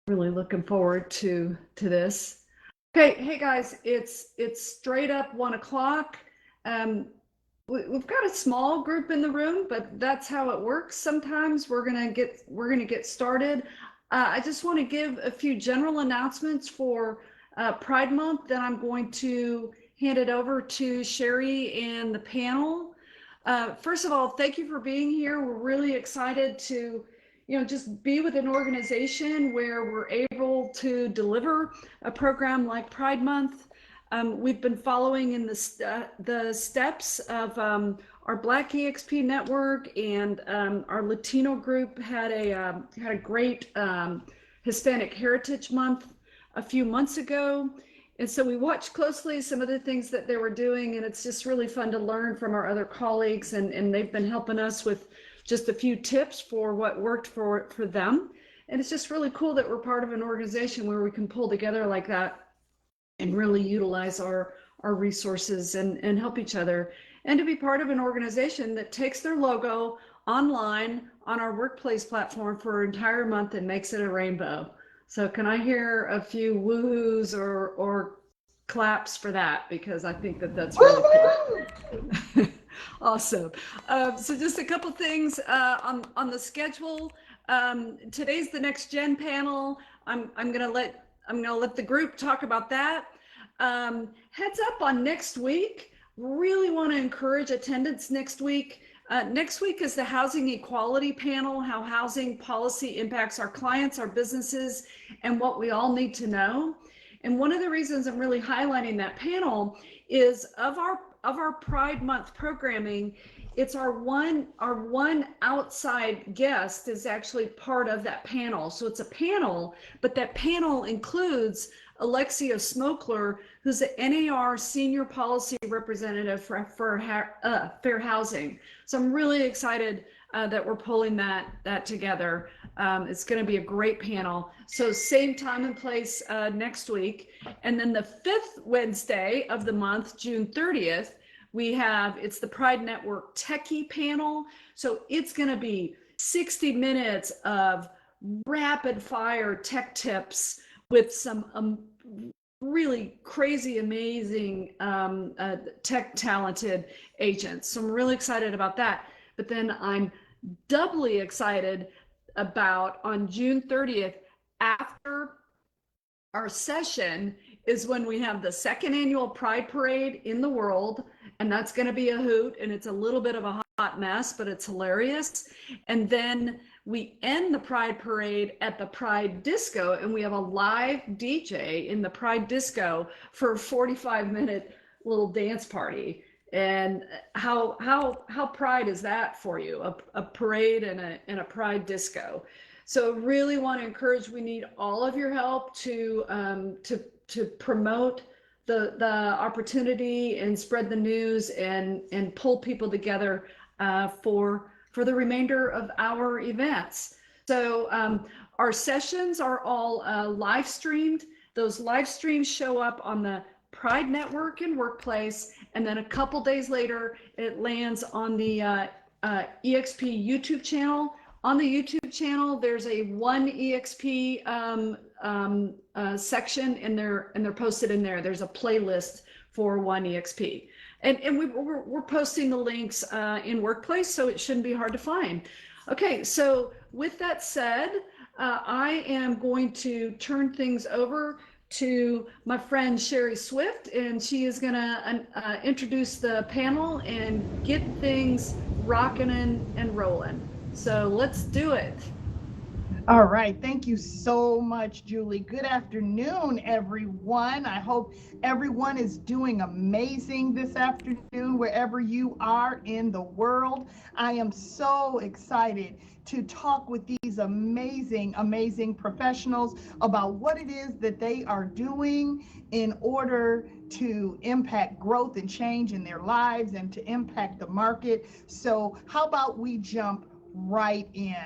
Really looking forward to this. Okay, hey guys, it's straight up 1 o'clock. Um, we've got a small group in the room, but that's how it works. Sometimes we're gonna get started. I just want to give a few general announcements for Pride Month. Then I'm going to hand it over to Sherry and the panel. First of all, thank you for being here. We're really excited to, just be with an organization where we're able to deliver a program like Pride Month. We've been following in the steps of our Black EXP network, and our Latino group had a great Hispanic Heritage Month a few months ago. And so we watched closely some of the things that they were doing, and it's just really fun to learn from our other colleagues, and they've been helping us with just a few tips for what worked for them. And it's just really cool that we're part of an organization where we can pull together like that and really utilize our resources and help each other, and to be part of an organization that takes their logo online on our workplace platform for an entire month and makes it a rainbow. So can I hear a few woohoos or claps for that? Because I think that that's really cool. Awesome. So just a couple things on the schedule. Today's the Next Gen panel. I'm gonna let the group talk about that. Heads up on next week. Really want to encourage attendance next week. Next week is the Housing Equality Panel, how housing policy impacts our clients, our businesses, and what we all need to know. And one of the reasons I'm really highlighting that panel is of our Pride Month programming, it's our one outside guest is actually part of that panel. So it's a panel, but that panel includes Alexia Smokler, who's the NAR Senior Policy Representative for Fair Housing. So I'm really excited that we're pulling that together. It's going to be a great panel. So same time and place next week. And then the 5th Wednesday of the month, June 30th, it's the Pride Network Techie panel. So it's going to be 60 minutes of rapid fire tech tips with some really crazy, amazing tech talented agents. So I'm really excited about that. But then I'm doubly excited about on June 30th, after our session, is when we have the 2nd annual Pride Parade in the world. And that's going to be a hoot. And it's a little bit of a hot mess, but it's hilarious. And then we end the Pride Parade at the Pride Disco, and we have a live DJ in the Pride Disco for a 45-minute little dance party. And how Pride is that for you? A parade and a Pride Disco. So really want to encourage. We need all of your help to promote the opportunity and spread the news and pull people together for the remainder of our events. So our sessions are all live streamed. Those live streams show up on the Pride Network and Workplace, and then a couple days later, it lands on the EXP YouTube channel. On the YouTube channel, there's a One EXP section, and they're posted in there. There's a playlist for One EXP. And we're posting the links in Workplace, so it shouldn't be hard to find. Okay, so with that said, I am going to turn things over to my friend Sherry Swift, and she is going to introduce the panel and get things rocking and rolling. So let's do it. All right. Thank you so much, Julie. Good afternoon, everyone. I hope everyone is doing amazing this afternoon, wherever you are in the world. I am so excited to talk with these amazing, amazing professionals about what it is that they are doing in order to impact growth and change in their lives and to impact the market. So how about we jump right in?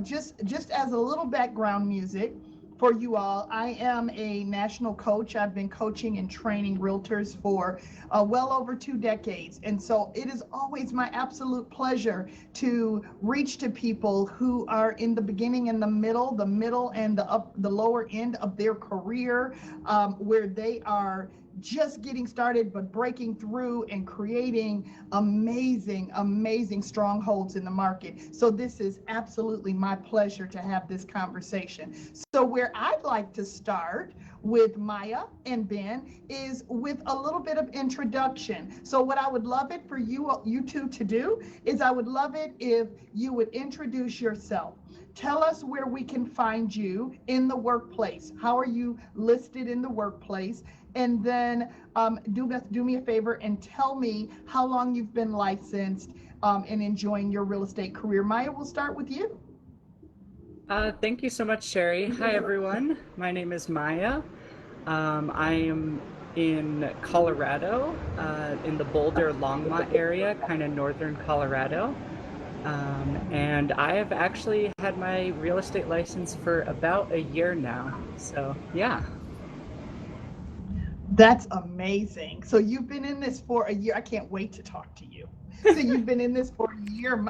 Just as a little background music, for you all. I am a national coach. I've been coaching and training realtors for well over 2 decades. And so it is always my absolute pleasure to reach to people who are in the beginning and the middle and the lower end of their career, where they are just getting started, but breaking through and creating amazing strongholds in the market. So this is absolutely my pleasure to have this conversation. So where I'd like to start with Maya and Ben is with a little bit of introduction. So what I would love it for you two to do is I would love it if you would introduce yourself. Tell us where we can find you in the workplace. How are you listed in the workplace? And then do me a favor and tell me how long you've been licensed and enjoying your real estate career. Maya, we'll start with you. Thank you so much, Sherry. Hi, everyone. My name is Maya. I am in Colorado, in the Boulder, Longmont area, kind of northern Colorado. And I have actually had my real estate license for about a year now. So, yeah. That's amazing. So you've been in this for a year. I can't wait to talk to you. So you've been in this for a year.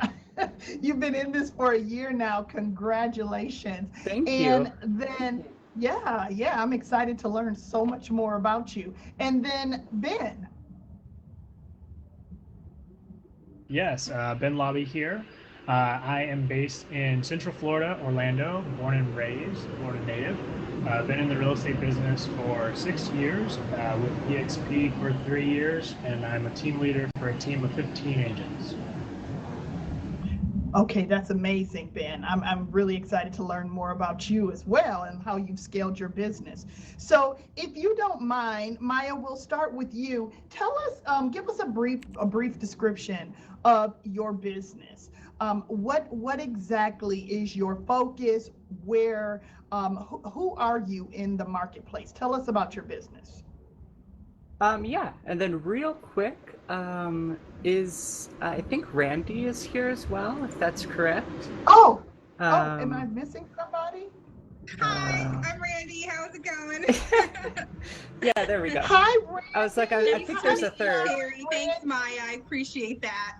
You've been in this for a year now. Congratulations. Thank you. And then, yeah, I'm excited to learn so much more about you. And then Ben. Yes, Ben Lobby here. I am based in Central Florida, Orlando, born and raised, Florida native. Been in the real estate business for 6 years, with EXP for 3 years, and I'm a team leader for a team of 15 agents. Okay, that's amazing, Ben. I'm really excited to learn more about you as well and how you've scaled your business. So if you don't mind, Maya, we'll start with you. Tell us, give us a brief description of your business. What exactly is your focus? Where, who are you in the marketplace? Tell us about your business. Yeah, and then real quick, I think Randy is here as well, if that's correct. Oh, am I missing somebody? Hi, I'm Randy. How's it going? Yeah, there we go. Hi, Randy. I was like, I think there's a third. Sherry. Thanks, Maya. I appreciate that.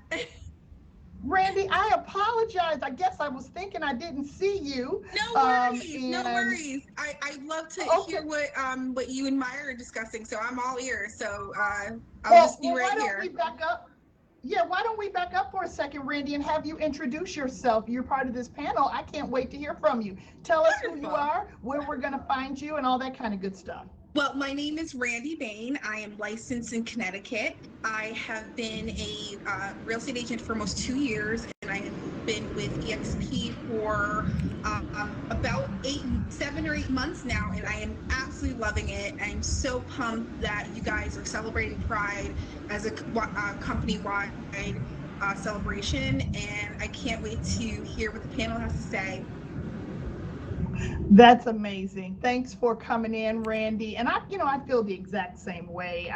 Randy, I apologize. I guess I was thinking I didn't see you. No worries. No worries. I'd love to hear what you and Maya are discussing. So I'm all ears. So I'll just be right here. Why don't we back up? Yeah, why don't we back up for a second, Randy, and have you introduce yourself? You're part of this panel. I can't wait to hear from you. Tell us who you are, where we're going to find you, and all that kind of good stuff. Well, my name is Randy Bain. I am licensed in Connecticut. I have been a real estate agent for almost 2 years, and I have been with EXP for about 7 or 8 months now, and I am absolutely loving it. I'm so pumped that you guys are celebrating Pride as a company-wide celebration, and I can't wait to hear what the panel has to say. That's amazing. Thanks for coming in, Randy. And I feel the exact same way.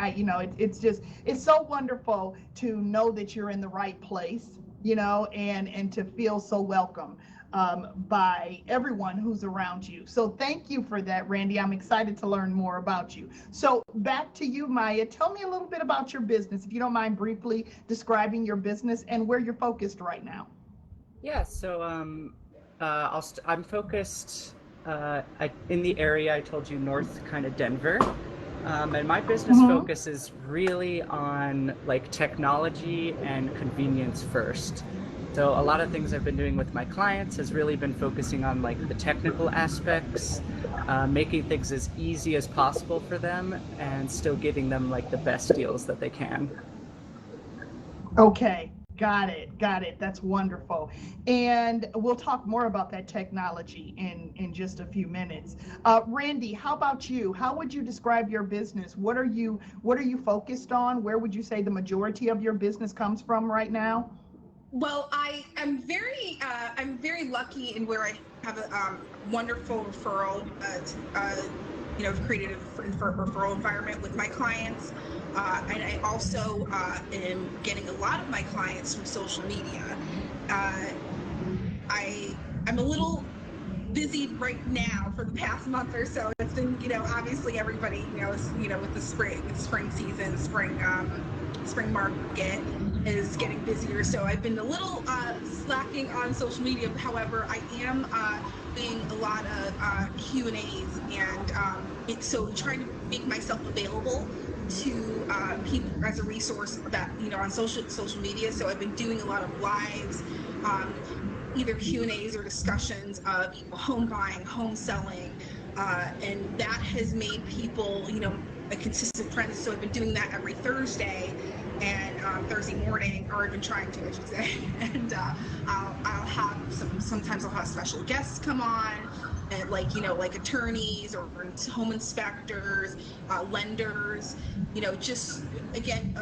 It's so wonderful to know that you're in the right place, and to feel so welcome by everyone who's around you. So thank you for that, Randy. I'm excited to learn more about you. So back to you, Maya. Tell me a little bit about your business, if you don't mind briefly describing your business and where you're focused right now. Yeah, so I'm focused in the area I told you, north kind of Denver, and my business focus is really on like technology and convenience first. So a lot of things I've been doing with my clients has really been focusing on like the technical aspects, making things as easy as possible for them and still giving them like the best deals that they can. Okay. Got it. That's wonderful. And we'll talk more about that technology in just a few minutes. Randy, how about you? How would you describe your business? What are you focused on? Where would you say the majority of your business comes from right now? Well, I'm very lucky in where I have a wonderful referral. Created a referral environment with my clients. And I also am getting a lot of my clients from social media. I'm a little busy right now for the past last month or so. It's been, obviously everybody, is, with the spring season, spring market is getting busier. So I've been a little slacking on social media. However, I am doing a lot of Q&As and so trying to make myself available to people as a resource that, on social media. So I've been doing a lot of lives, either Q&As or discussions of home buying, home selling, and that has made people, a consistent friend. So I've been doing that every Thursday and Thursday morning, or I've been trying to, I should say. And I'll have sometimes I'll have special guests come on, and like attorneys or home inspectors, lenders. Just again,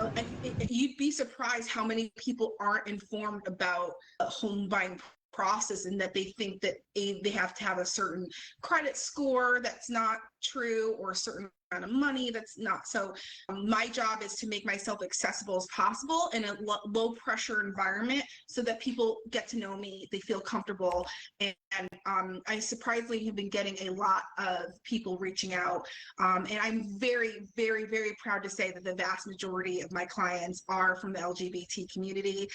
you'd be surprised how many people aren't informed about home buying process, and that they think that they have to have a certain credit score that's not true, or a certain amount of money that's not. So my job is to make myself accessible as possible in a low pressure environment, so that people get to know me, they feel comfortable. And I surprisingly have been getting a lot of people reaching out, and I'm very, very, very proud to say that the vast majority of my clients are from the LGBT community.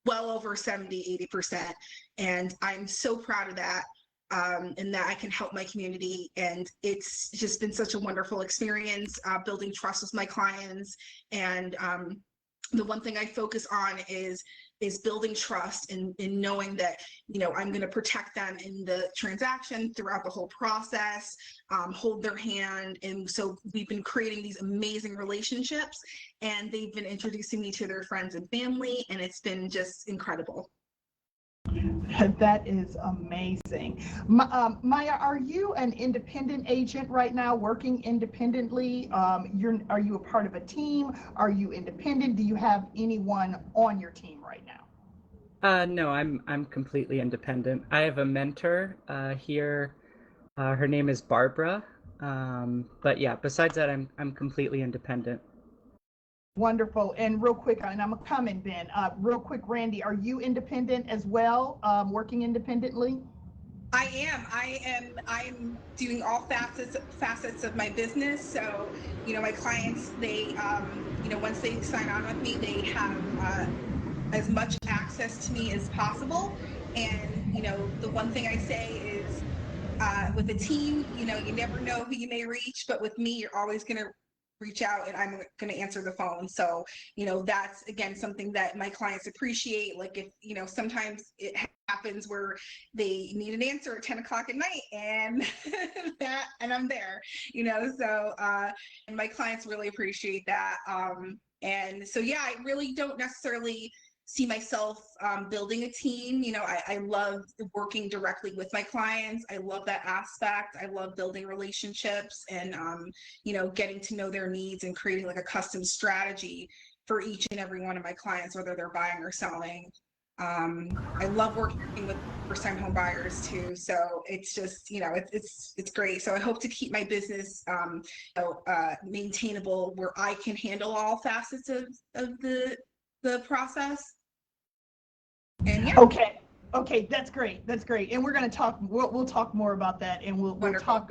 Well over 70-80%. And I'm so proud of that, and that I can help my community. And it's just been such a wonderful experience, building trust with my clients. And the one thing I focus on is building trust, and knowing that, I'm going to protect them in the transaction throughout the whole process, hold their hand. And so we've been creating these amazing relationships, and they've been introducing me to their friends and family, and it's been just incredible. That is amazing. Maya, are you an independent agent right now, working independently? Are you a part of a team? Are you independent? Do you have anyone on your team right now? No, I'm completely independent. I have a mentor here. Her name is Barbara. But yeah, besides that, I'm completely independent. Wonderful. And real quick, and I'm coming, Ben. Real quick, Randy, are you independent as well, working independently? I'm doing all facets of my business. So, my clients, they, once they sign on with me, they have as much access to me as possible. And, the one thing I say is, with a team, you never know who you may reach, but with me, you're always going to reach out, and I'm going to answer the phone. So, that's again something that my clients appreciate. Like, if, sometimes it happens where they need an answer at 10 o'clock at night, and and I'm there, so and my clients really appreciate that. And so, yeah, I really don't necessarily see myself building a team. I love working directly with my clients. I love that aspect. I love building relationships and, getting to know their needs and creating like a custom strategy for each and every one of my clients, whether they're buying or selling. I love working with first-time home buyers too. So it's just, it's great. So I hope to keep my business, maintainable, where I can handle all facets of the process. And yeah. Okay, that's great. And we're going to talk, we'll talk more about that, and we'll talk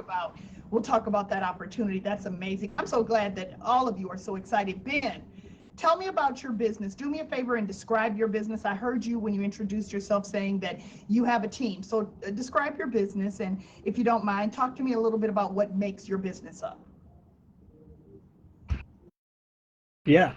about that opportunity. That's amazing. I'm so glad that all of you are so excited. Ben, tell me about your business. Do me a favor and describe your business. I heard you when you introduced yourself saying that you have a team. So describe your business, and if you don't mind, talk to me a little bit about what makes your business up. Yeah.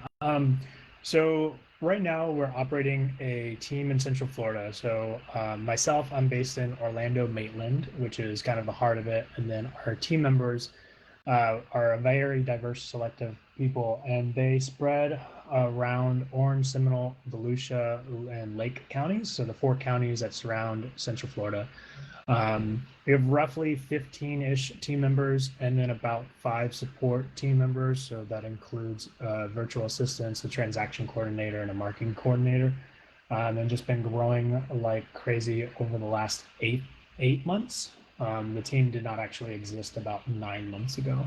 So right now we're operating a team in Central Florida. So myself, I'm based in Orlando, Maitland, which is kind of the heart of it. And then our team members are a very diverse, selective people, and they spread around Orange, Seminole, Volusia, and Lake counties. So the 4 counties that surround Central Florida. We have roughly 15-ish team members, and then about 5 support team members. So that includes virtual assistants, a transaction coordinator, and a marketing coordinator. And just been growing like crazy over the last eight months. The team did not actually exist about 9 months ago.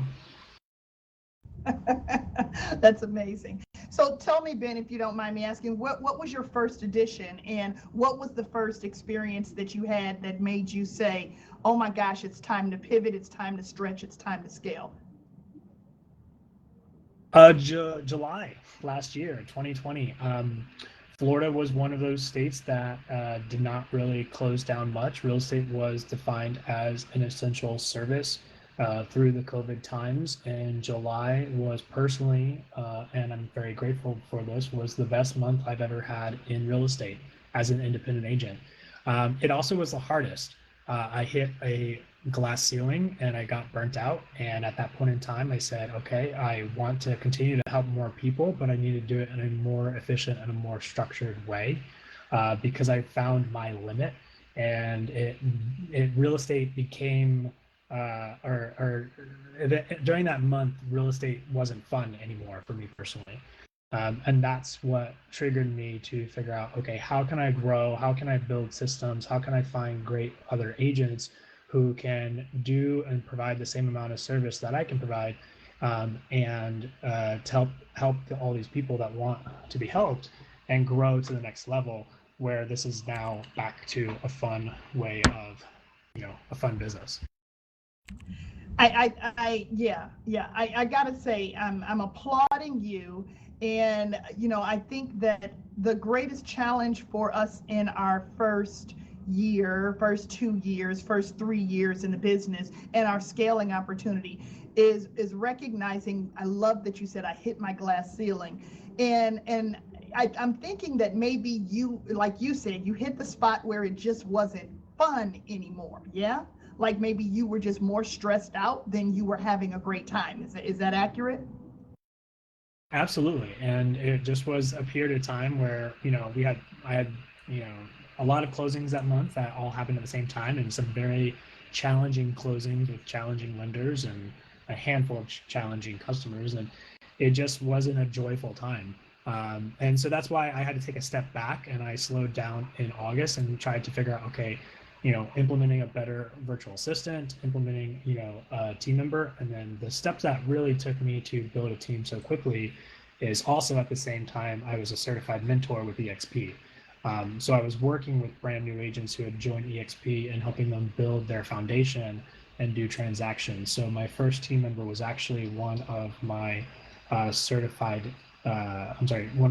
That's amazing. So tell me, Ben, if you don't mind me asking, what was your first edition, and what was the first experience that you had that made you say, oh my gosh, it's time to pivot, it's time to stretch, it's time to scale? July last year, 2020. Florida was one of those states that did not really close down much. Real estate was defined as an essential service through the COVID times, and July was personally, and I'm very grateful for this, was the best month I've ever had in real estate as an independent agent. It also was the hardest. I hit a glass ceiling and I got burnt out. And at that point in time, I said, okay, I want to continue to help more people, but I need to do it in a more efficient and a more structured way because I found my limit. And real estate became, during that month, real estate wasn't fun anymore for me personally. And that's what triggered me to figure out, okay, how can I grow? How can I build systems? How can I find great other agents who can do and provide the same amount of service that I can provide, and to help all these people that want to be helped and grow to the next level, where this is now back to a fun way of, a fun business. I gotta say, I'm applauding you. And, I think that the greatest challenge for us in our first year, first 2 years, first 3 years in the business and our scaling opportunity is recognizing, I love that you said I hit my glass ceiling. And I'm thinking that maybe you, like you said, you hit the spot where it just wasn't fun anymore. Yeah. Like maybe you were just more stressed out than you were having a great time. Is that accurate? Absolutely. And it just was a period of time where, I had, a lot of closings that month that all happened at the same time, and some very challenging closings with challenging lenders and a handful of challenging customers. And it just wasn't a joyful time. And so that's why I had to take a step back, and I slowed down in August and tried to figure out, okay, implementing a better virtual assistant, implementing, a team member. And then the steps that really took me to build a team so quickly is also at the same time, I was a certified mentor with EXP. So I was working with brand new agents who had joined EXP and helping them build their foundation and do transactions. So my first team member was actually one of my one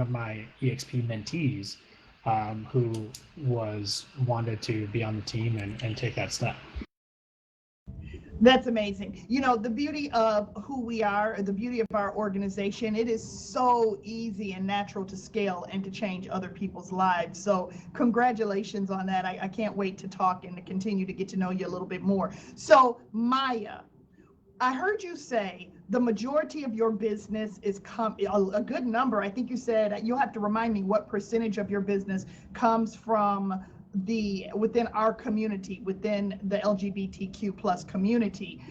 of my EXP mentees, who wanted to be on the team and take that step. That's amazing. The beauty of who we are, the beauty of our organization, it is so easy and natural to scale and to change other people's lives. So congratulations on that. I can't wait to talk and to continue to get to know you a little bit more. So Maya, I heard you say the majority of your business is a good number. I think you said, you'll have to remind me what percentage of your business comes from within our community, within the LGBTQ plus community.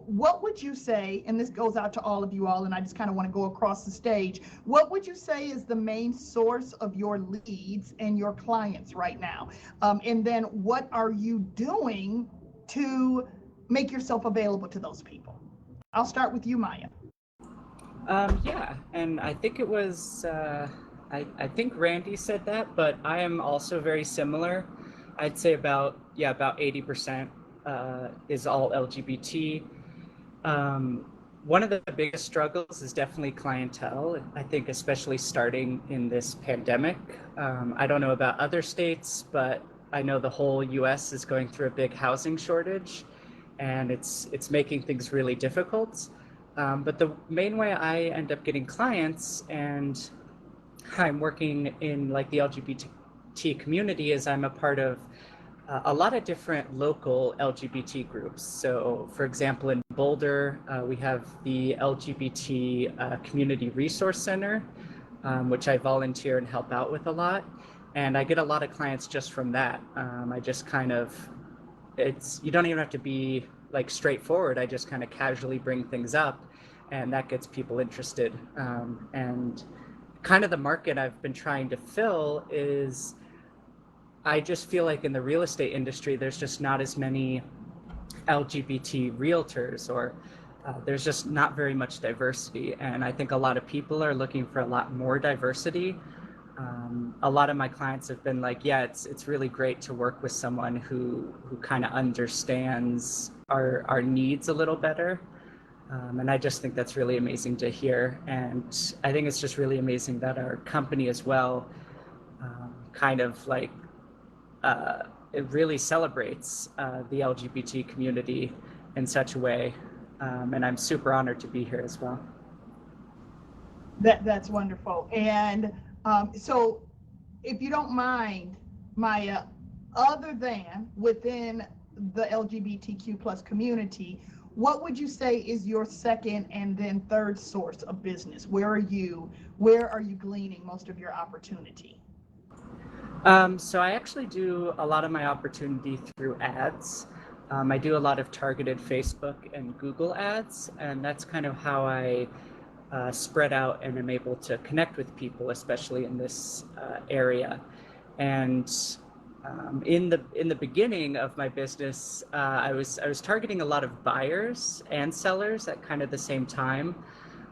What would you say, and this goes out to all of you all, and I just kind of want to go across the stage, what would you say is the main source of your leads and your clients right now? And then what are you doing to make yourself available to those people? I'll start with you, Maya. Yeah, and I think it was, I think Randy said that, but I am also very similar. I'd say about 80% is all LGBT. One of the biggest struggles is definitely clientele. I think especially starting in this pandemic. I don't know about other states, but I know the whole US is going through a big housing shortage, and it's making things really difficult. But the main way I end up getting clients, and I'm working in like the LGBT community, is I'm a part of a lot of different local LGBT groups. So for example, in Boulder, we have the LGBT Community Resource Center, which I volunteer and help out with a lot. And I get a lot of clients just from that. I just kind of, you don't even have to be like straightforward. I just kind of casually bring things up, and that gets people interested. And kind of the market I've been trying to fill is, I just feel like in the real estate industry, there's just not as many LGBT realtors, or there's just not very much diversity, and I think a lot of people are looking for a lot more diversity. A lot of my clients have been like, yeah, it's really great to work with someone who kind of understands our needs a little better. And I just think that's really amazing to hear. And I think it's just really amazing that our company as well kind of like it really celebrates the LGBT community in such a way. And I'm super honored to be here as well. That's wonderful. And so, if you don't mind, Maya, other than within the LGBTQ plus community, what would you say is your second and then third source of business? Where are you gleaning most of your opportunity? So I actually do a lot of my opportunity through ads. I do a lot of targeted Facebook and Google ads, and that's kind of how I spread out and am able to connect with people, especially in this area. And in the beginning of my business, I was targeting a lot of buyers and sellers at kind of the same time.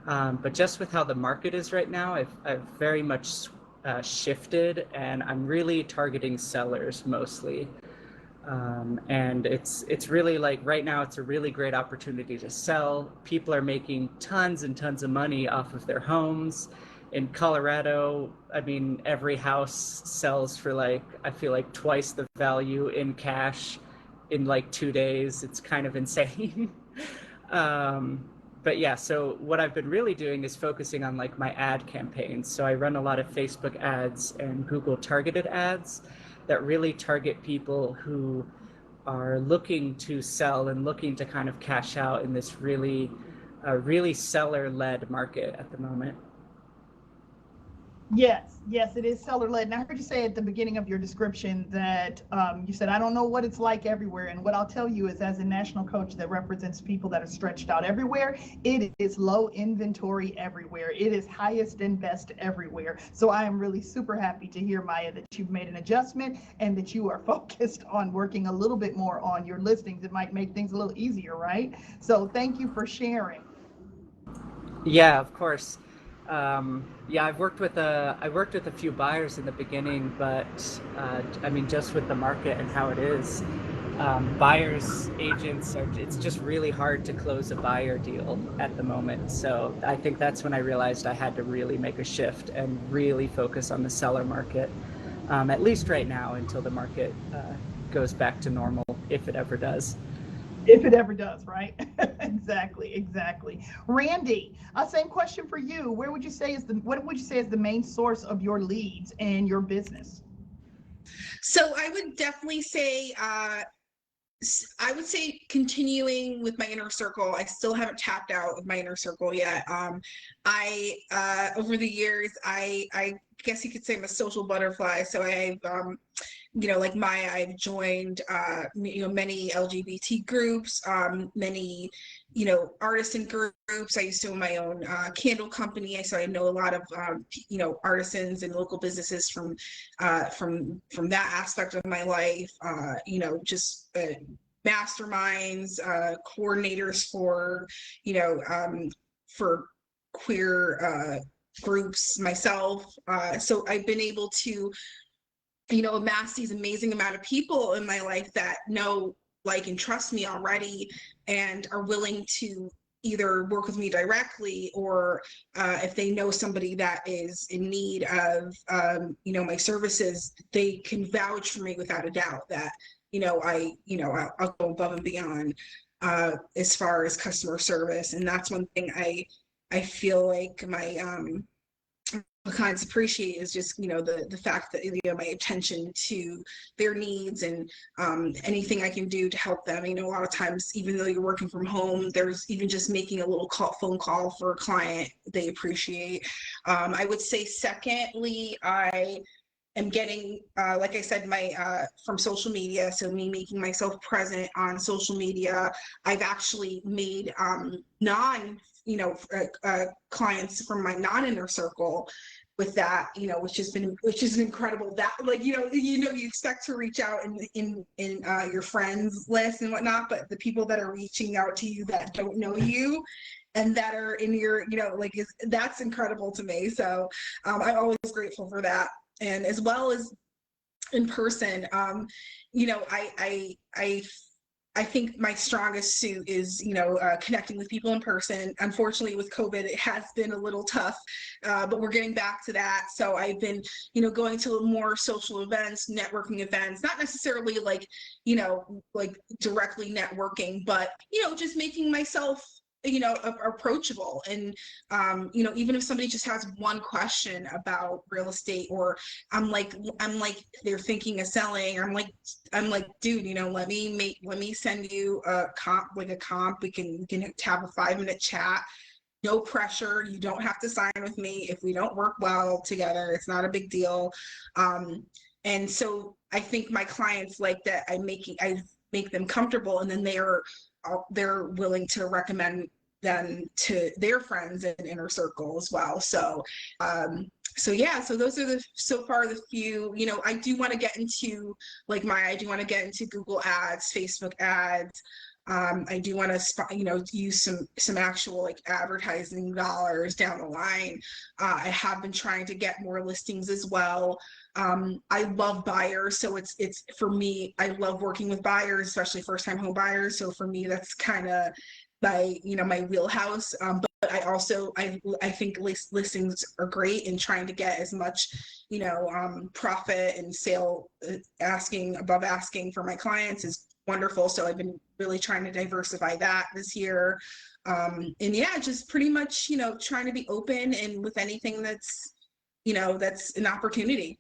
But just with how the market is right now, I've very much shifted, and I'm really targeting sellers mostly. And it's really like right now it's a really great opportunity to sell. People are making tons and tons of money off of their homes. In Colorado, I mean, every house sells for like, I feel like twice the value in cash in like 2 days. It's kind of insane. But yeah, so what I've been really doing is focusing on like my ad campaigns. So I run a lot of Facebook ads and Google targeted ads that really target people who are looking to sell and looking to kind of cash out in this really seller-led market at the moment. Yes, it is seller-led. And I heard you say at the beginning of your description that you said, I don't know what it's like everywhere. And what I'll tell you is, as a national coach that represents people that are stretched out everywhere, it is low inventory everywhere. It is highest and best everywhere. So I am really super happy to hear, Maya, that you've made an adjustment and that you are focused on working a little bit more on your listings. It might make things a little easier, right? So thank you for sharing. Yeah, of course. Yeah, I worked with a few buyers in the beginning, but I mean, just with the market and how it is, buyers agents it's just really hard to close a buyer deal at the moment. So I think that's when I realized I had to really make a shift and really focus on the seller market, at least right now, until the market goes back to normal, if it ever does. If it ever does, right? Exactly. Randy, same question for you. What would you say is the main source of your leads and your business? So I would definitely say, continuing with my inner circle. I still haven't tapped out of my inner circle yet. Over the years, I guess you could say I'm a social butterfly. So like Maya, I've joined, many LGBT groups, many, artisan groups. I used to own my own candle company, so I know a lot of, artisans and local businesses from that aspect of my life. Just masterminds, coordinators for queer groups myself. So I've been able to amass these amazing amount of people in my life that know, like, and trust me already, and are willing to either work with me directly, or if they know somebody that is in need of my services, they can vouch for me without a doubt that I'll go above and beyond as far as customer service. And that's one thing I feel like my clients appreciate, is just the fact that my attention to their needs, and anything I can do to help them. A lot of times, even though you're working from home, there's even just making a little phone call for a client they appreciate. I would say secondly, I am getting, like I said, my from social media. So me making myself present on social media. I've actually made clients from my non-inner circle, with that, which is incredible. That like, you expect to reach out in your friends list and whatnot, but the people that are reaching out to you that don't know you and that are in your, that's incredible to me. So I'm always grateful for that. And as well as in person, I think my strongest suit is, connecting with people in person. Unfortunately, with COVID, it has been a little tough, but we're getting back to that. So I've been, going to more social events, networking events, not necessarily like directly networking, but, just making myself approachable. And even if somebody just has one question about real estate, or I'm like they're thinking of selling, or I'm like dude, let me send you a comp. We can have a 5-minute chat, no pressure. You don't have to sign with me. If we don't work well together, it's not a big deal. And so I think my clients like that. I make them comfortable, and then they're willing to recommend them to their friends and inner circle as well. So so those are so far the few. I do want to get into I do want to get into Google ads, Facebook ads. I do want to use some actual advertising dollars down the line. I have been trying to get more listings as well. I love buyers, so it's for me, I love working with buyers, especially first-time home buyers. So for me, that's kind of my wheelhouse. But I think listings are great, and trying to get as much profit and sale above asking for my clients is wonderful. So I've been really trying to diversify that this year. And yeah, just pretty much trying to be open, and with anything that's that's an opportunity.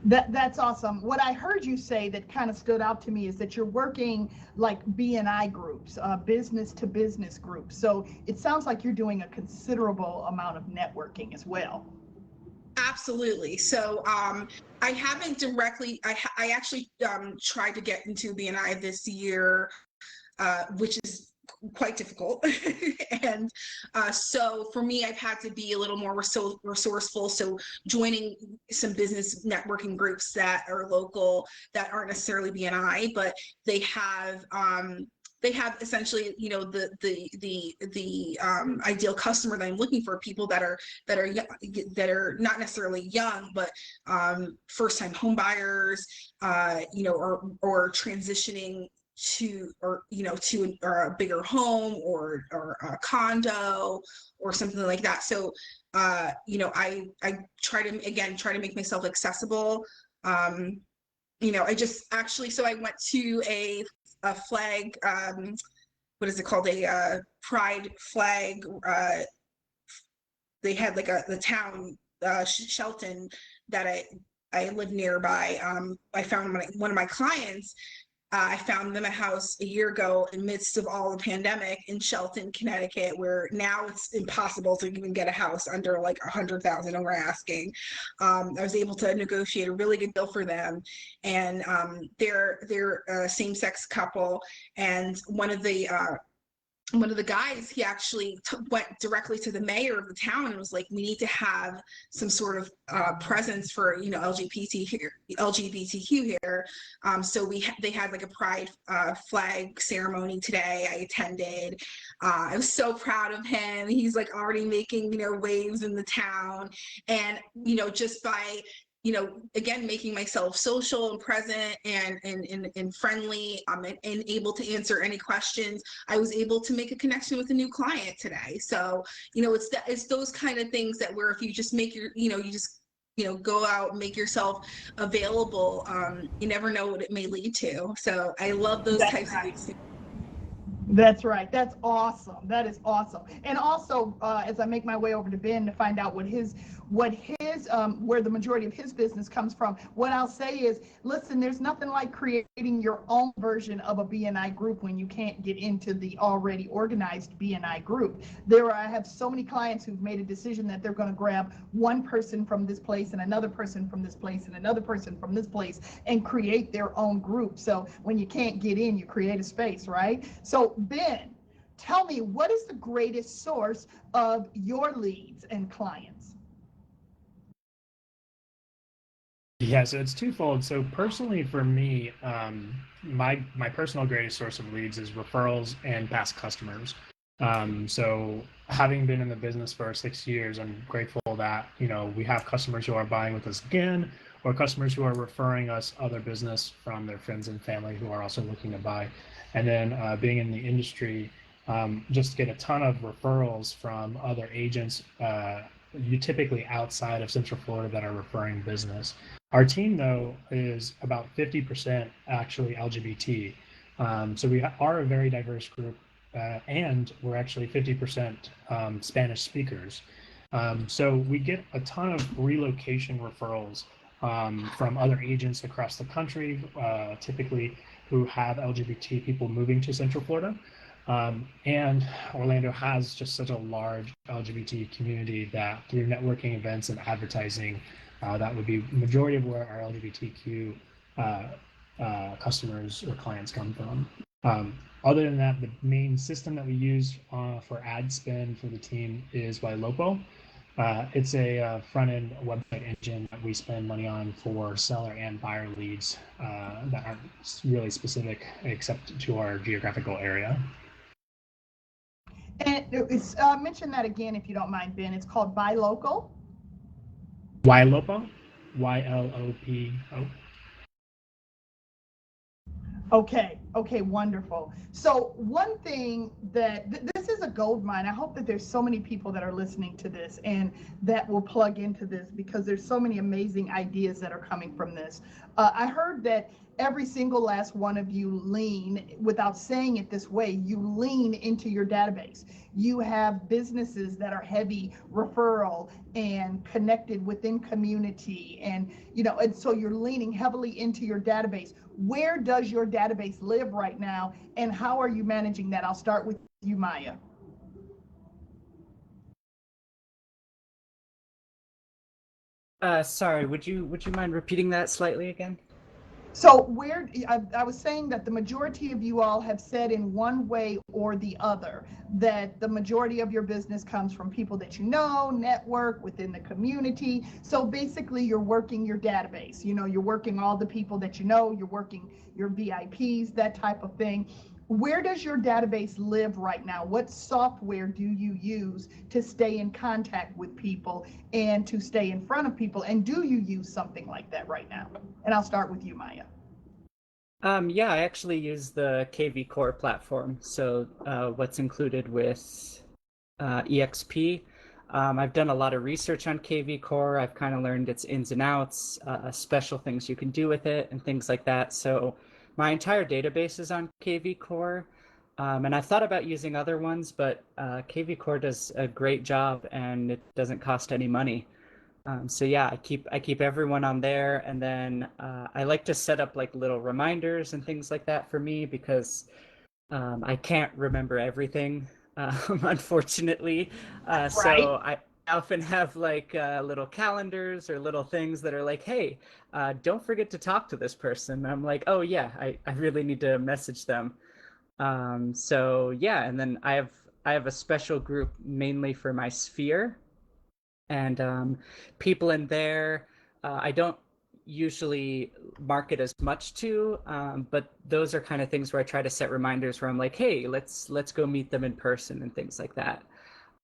That's awesome. What I heard you say that kind of stood out to me is that you're working like BNI groups, business to business groups. So it sounds like you're doing a considerable amount of networking as well. Absolutely. So I haven't directly, I actually tried to get into BNI this year, which is quite difficult. And so for me, I've had to be a little more resourceful. So joining some business networking groups that are local, that aren't necessarily BNI, but they have essentially the ideal customer that I'm looking for, people that are not necessarily young, but first-time home buyers, or transitioning to a bigger home, or a condo, or something like that. So I try to make myself accessible. I just actually, so I went to a flag, what is it called, a pride flag. They had the town, Shelton, that I live nearby. I found one of my clients. I found them a house a year ago in the midst of all the pandemic in Shelton, Connecticut, where now it's impossible to even get a house under $100,000 over asking. I was able to negotiate a really good deal for them, and they're a same-sex couple, and one of the guys, he actually went directly to the mayor of the town and was like, we need to have some sort of presence for LGBTQ here. So they had a pride flag ceremony today. I attended. I was so proud of him. He's already making waves in the town, and just by again, making myself social and present and friendly, and able to answer any questions, I was able to make a connection with a new client today. So, it's those kind of things that where if you just make go out and make yourself available, you never know what it may lead to. So I love those types of things. That's right. That's awesome. That is awesome. And also, as I make my way over to Ben to find out where the majority of his business comes from, what I'll say is, listen, there's nothing like creating your own version of a BNI group when you can't get into the already organized BNI group. I have so many clients who've made a decision that they're going to grab one person from this place and another person from this place and another person from this place and create their own group. So when you can't get in, you create a space, right? So Ben, tell me, what is the greatest source of your leads and clients? Yeah, so it's twofold. So personally, for me, my personal greatest source of leads is referrals and past customers. So having been in the business for 6 years, I'm grateful that we have customers who are buying with us again, or customers who are referring us other business from their friends and family who are also looking to buy. And then being in the industry, just get a ton of referrals from other agents. You typically outside of Central Florida that are referring business. Our team, though, is about 50% actually LGBT. So we are a very diverse group, and we're actually 50% Spanish speakers. So we get a ton of relocation referrals from other agents across the country, typically who have LGBT people moving to Central Florida. And Orlando has just such a large LGBT community that through networking events and advertising, that would be majority of where our LGBTQ customers or clients come from. Other than that, the main system that we use for ad spend for the team is Ylopo. It's a front-end website engine that we spend money on for seller and buyer leads that aren't really specific except to our geographical area. And it's mention that again if you don't mind, Ben. It's called Buy Local. Ylopo, Ylopo. Okay, wonderful. So one thing that this is a gold mine. I hope that there's so many people that are listening to this and that will plug into this because there's so many amazing ideas that are coming from this. I heard that every single last one of you lean, without saying it this way, you lean into your database. You have businesses that are heavy referral and connected within community, and and so you're leaning heavily into your database. Where does your database live right now, and how are you managing that? I'll start with you, Maya. Sorry, would you mind repeating that slightly again? So I was saying that the majority of you all have said in one way or the other that the majority of your business comes from people that network within the community. So basically you're working your database, you're working all the people that you're working your VIPs, that type of thing. Where does your database live right now? What software do you use to stay in contact with people and to stay in front of people? And do you use something like that right now? And I'll start with you, Maya. Yeah, I actually use the KV Core platform. So what's included with EXP. I've done a lot of research on KV Core. I've kind of learned its ins and outs, special things you can do with it, and things like that. So my entire database is on KV Core. And I've thought about using other ones, but KV Core does a great job and it doesn't cost any money. So yeah, I keep everyone on there, and then I like to set up like little reminders and things like that for me because I can't remember everything, unfortunately. Right. So I often have like little calendars or little things that are like, hey, don't forget to talk to this person. I'm like, oh yeah, I really need to message them. So yeah, and then I have a special group mainly for my sphere, and people in there I don't usually market as much to, but those are kind of things where I try to set reminders where I'm like, hey, let's go meet them in person and things like that.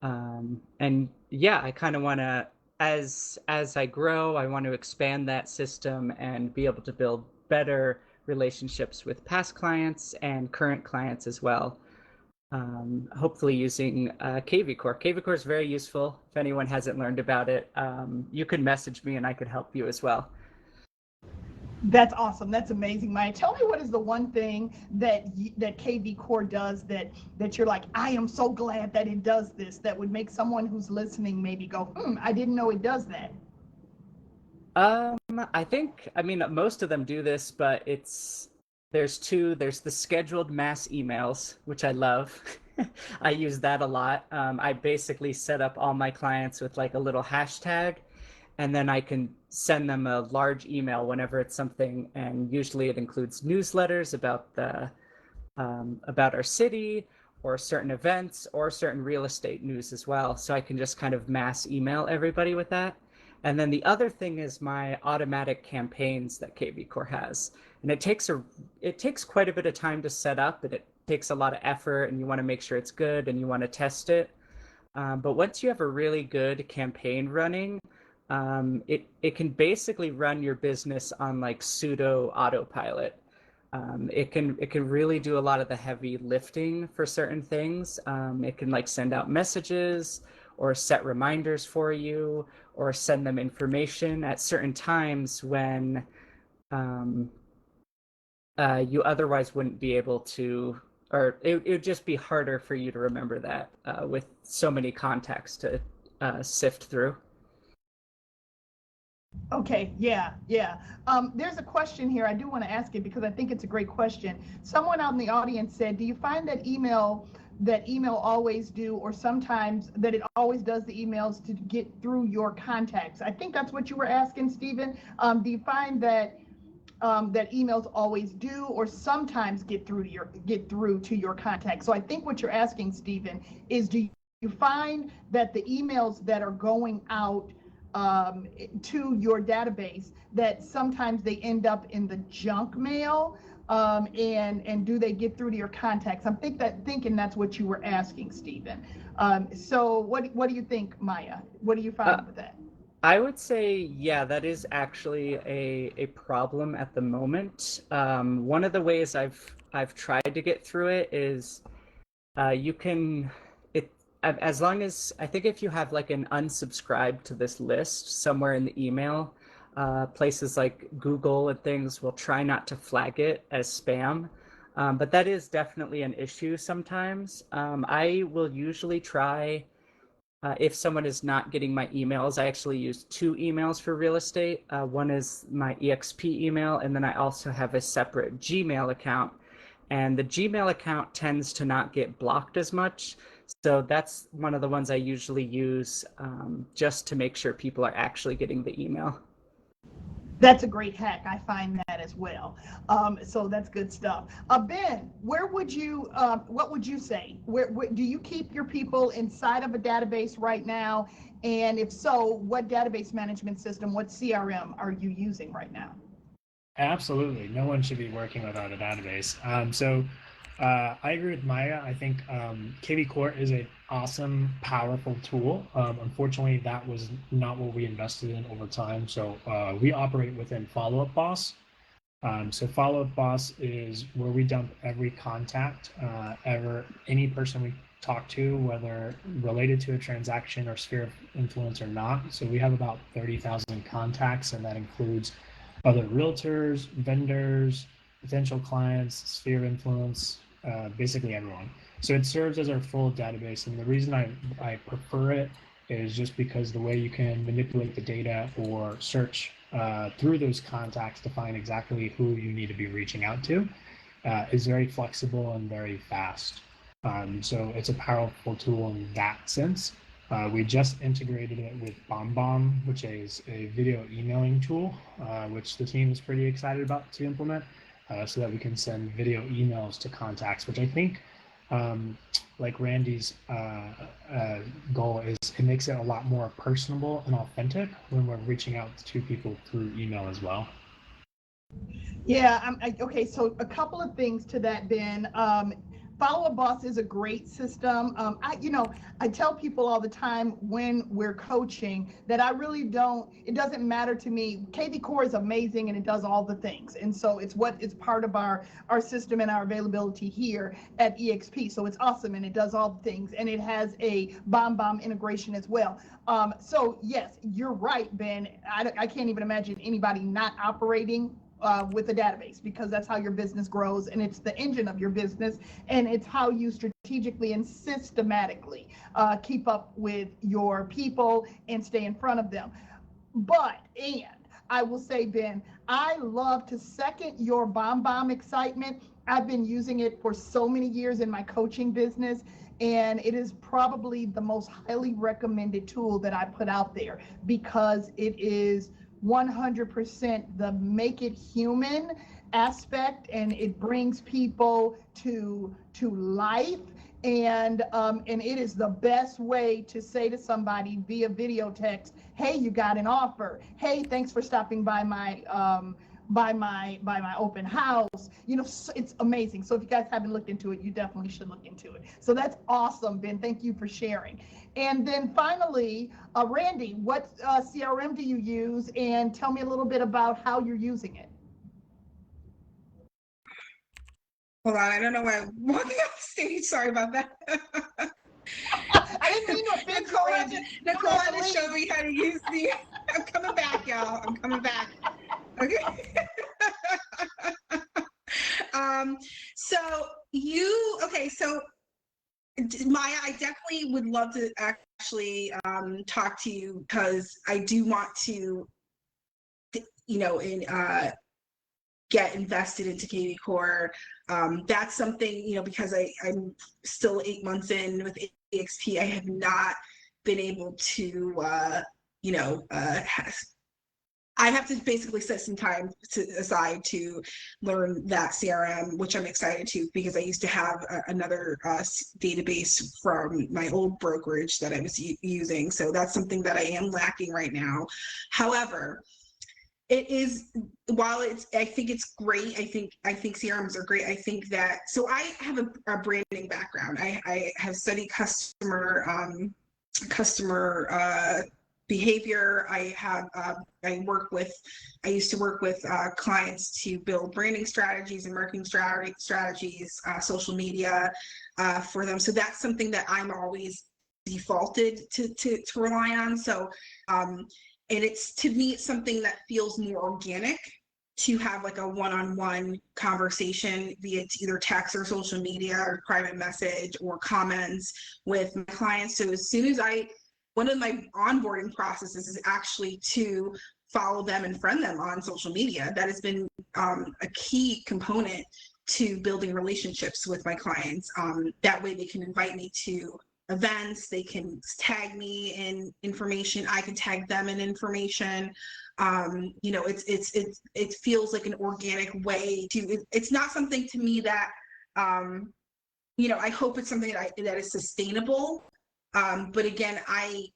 And yeah, I kind of want to, as I grow, I want to expand that system and be able to build better relationships with past clients and current clients as well. Hopefully using KV Core. KV Core is very useful. If anyone hasn't learned about it, you can message me and I could help you as well. That's awesome. That's amazing, Maya. Tell me, what is the one thing that KV Core does that you're like, I am so glad that it does this, that would make someone who's listening maybe go, I didn't know it does that. Um, I mean, most of them do this, but there's two. There's the scheduled mass emails, which I love. I use that a lot. I basically set up all my clients with like a little hashtag, and then I can send them a large email whenever it's something, and usually it includes newsletters about our city or certain events or certain real estate news as well. So I can just kind of mass email everybody with that. And then the other thing is my automatic campaigns that KV Core has. And it takes quite a bit of time to set up, and it takes a lot of effort, and you want to make sure it's good and you want to test it. But once you have a really good campaign running, it can basically run your business on like pseudo autopilot. It can really do a lot of the heavy lifting for certain things. It can like send out messages or set reminders for you or send them information at certain times when um, you otherwise wouldn't be able to, or it would just be harder for you to remember that with so many contacts to sift through. Okay, yeah, yeah. There's a question here. I do want to ask it because I think it's a great question. Someone out in the audience said, do you find that email always do, or sometimes that it always does the emails to get through your contacts? I think that's what you were asking, Stephen. Do you find that that emails always do, or sometimes get through to your contacts? So I think what you're asking, Stephen, is do you find that the emails that are going out to your database, that sometimes they end up in the junk mail, and do they get through to your contacts? I'm thinking that's what you were asking, Stephen. So what do you think, Maya? What do you find with that? I would say, yeah, that is actually a problem at the moment. One of the ways I've tried to get through it is you can it as long as I think if you have like an unsubscribe to this list somewhere in the email, places like Google and things will try not to flag it as spam. But that is definitely an issue sometimes. I will usually try. If someone is not getting my emails, I actually use two emails for real estate. One is my EXP email, and then I also have a separate Gmail account. And the Gmail account tends to not get blocked as much. So that's one of the ones I usually use just to make sure people are actually getting the email. That's a great hack. I find that as well. So that's good stuff. Ben, what would you say? Where do you keep your people inside of a database right now? And if so, what database management system, what CRM are you using right now? Absolutely. No one should be working without a database. I agree with Maya. I think KV Core is an awesome, powerful tool. Unfortunately, that was not what we invested in over time. So we operate within Follow Up Boss. So Follow Up Boss is where we dump every contact, any person we talk to, whether related to a transaction or sphere of influence or not. So we have about 30,000 contacts, and that includes other realtors, vendors, potential clients, sphere of influence, basically everyone. So it serves as our full database. And the reason I prefer it is just because the way you can manipulate the data or search through those contacts to find exactly who you need to be reaching out to is very flexible and very fast. So it's a powerful tool in that sense. We just integrated it with BombBomb, which is a video emailing tool, which the team is pretty excited about to implement, so that we can send video emails to contacts, which I think, like Randy's goal is, it makes it a lot more personable and authentic when we're reaching out to people through email as well. Yeah, okay, so a couple of things to that, Ben. Follow Up Boss is a great system. I tell people all the time when we're coaching that it doesn't matter to me. KV Core is amazing and it does all the things. And so it's part of our system and our availability here at EXP. So it's awesome and it does all the things. And it has a BombBomb integration as well. So yes, you're right, Ben. I can't even imagine anybody not operating with a database, because that's how your business grows, and it's the engine of your business, and it's how you strategically and systematically keep up with your people and stay in front of them. And I will say, Ben, I love to second your BombBomb excitement. I've been using it for so many years in my coaching business, and it is probably the most highly recommended tool that I put out there, because it is 100% the make it human aspect, and it brings people to life, And it is the best way to say to somebody via video text, hey, you got an offer. Hey, thanks for stopping by my open house. It's amazing. So if you guys haven't looked into it, you definitely should look into it. So that's awesome, Ben. Thank you for sharing. And then finally, Randy, what CRM do you use? And tell me a little bit about how you're using it. Hold on, I don't know why I'm walking off stage. Sorry about that. I didn't mean to offend you, Randy. Nicole had to show me how to use the. I'm coming back, y'all. I'm coming back. Okay. So Maya, I definitely would love to actually talk to you, because I do want to, get invested into KV Core. That's something, because I'm still 8 months in with EXP, I have not been able to, I have to basically set some time aside to learn that CRM, which I'm excited to, because I used to have another database from my old brokerage that I was using. So that's something that I am lacking right now. However, it is, I think it's great. I think CRMs are great. I think that, so I have a branding background. I have studied customer behavior. I used to work with clients to build branding strategies and marketing strategies, social media for them. So that's something that I'm always defaulted to rely on. So, and to me, it's something that feels more organic to have like a one-on-one conversation via either text or social media or private message or comments with my clients. So as soon as one of my onboarding processes is actually to follow them and friend them on social media. That has been a key component to building relationships with my clients. That way they can invite me to events, they can tag me in information, I can tag them in information. It feels like an organic way it's not something to me that, I hope it's something that is sustainable. But again, I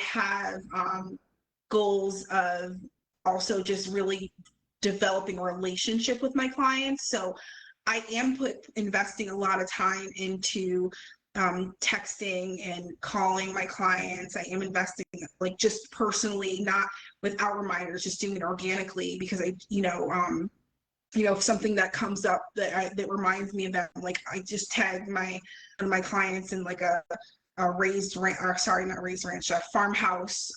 have goals of also just really developing a relationship with my clients. So I am investing a lot of time into texting and calling my clients. I am investing like just personally, not without reminders, just doing it organically, because if something that comes up that reminds me of that, like I just tagged one of my clients in like a farmhouse,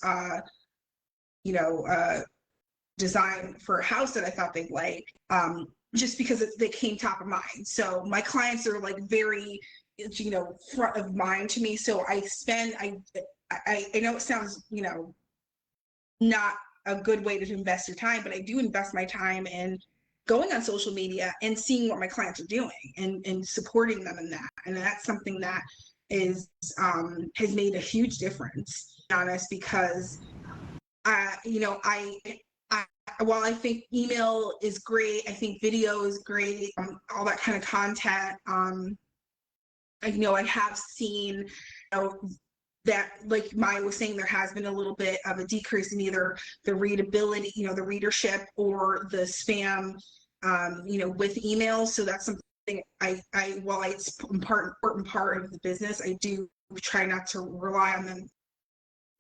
design for a house that I thought they'd like, just because they came top of mind. So my clients are like very, front of mind to me. So I know it sounds, not a good way to invest your time, but I do invest my time in going on social media and seeing what my clients are doing and supporting them in that. And that's something that has made a huge difference, to be honest, because while I think email is great, I think video is great, all that kind of content. I have seen, that, like Maya was saying, there has been a little bit of a decrease in either the readability, the readership, or the spam, with emails. So that's something while it's an important part of the business, I do try not to rely on them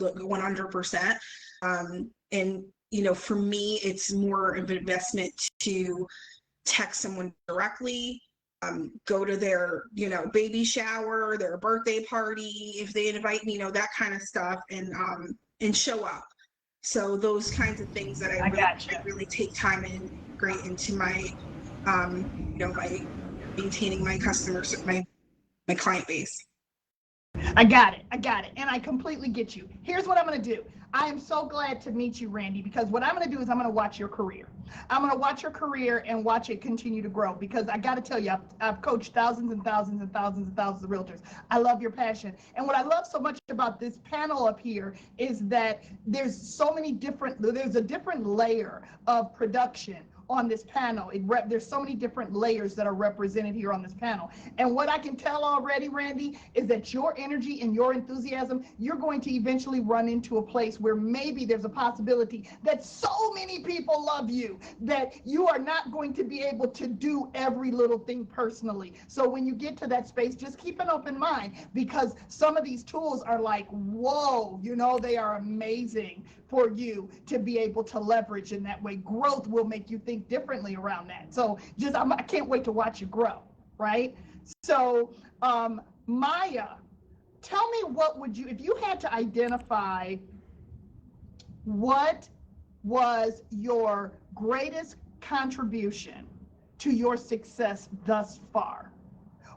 100%. And, for me, it's more of an investment to text someone directly, go to their, baby shower, their birthday party, if they invite me, that kind of stuff, and show up. So those kinds of things that I really take time and integrate into my, by maintaining my customers, my client base. I got it. And I completely get you. Here's what I'm going to do. I am so glad to meet you, Randy, because what I'm going to do is I'm going to watch your career. I'm going to watch your career and watch it continue to grow, because I got to tell you, I've coached thousands and thousands and thousands and thousands of realtors. I love your passion. And what I love so much about this panel up here is that there's a different layer of production on this panel. There's so many different layers that are represented here on this panel. And what I can tell already, Randy, is that your energy and your enthusiasm, you're going to eventually run into a place where maybe there's a possibility that so many people love you that you are not going to be able to do every little thing personally. So when you get to that space, just keep an open mind, because some of these tools are like, whoa, you know, they are amazing for you to be able to leverage in that way. Growth will make you think differently around that. So just, I can't wait to watch you grow, right? So Maya, tell me, what would you, if you had to identify what was your greatest contribution to your success thus far?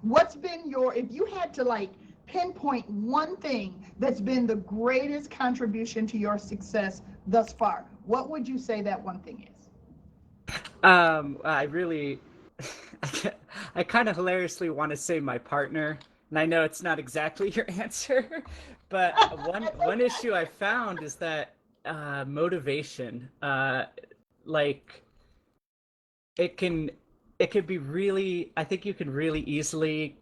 What's been your, if you had to like pinpoint one thing that's been the greatest contribution to your success thus far, what would you say that one thing is? I really, I kind of hilariously want to say my partner, and I know it's not exactly your answer, but one issue I found is that motivation, like it could be really, I think you can really easily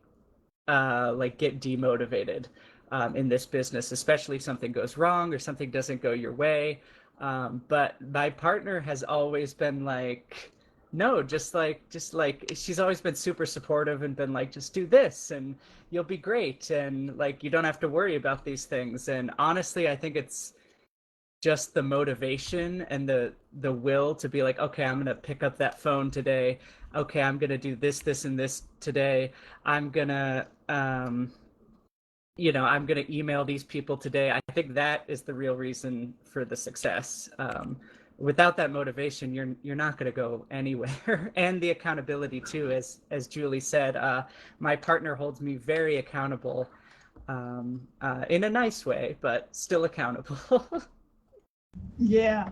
like get demotivated in this business, especially if something goes wrong or something doesn't go your way. But my partner has always been like, no, just like she's always been super supportive and been like, just do this and you'll be great, and like you don't have to worry about these things. And honestly, I think it's just the motivation and the will to be like, okay, I'm gonna pick up that phone today. Okay, I'm gonna do this and this today. I'm gonna I'm gonna email these people today. I think that is the real reason for the success. Without that motivation, you're not gonna go anywhere. And the accountability too, as Julie said, my partner holds me very accountable, in a nice way, but still accountable. Yeah,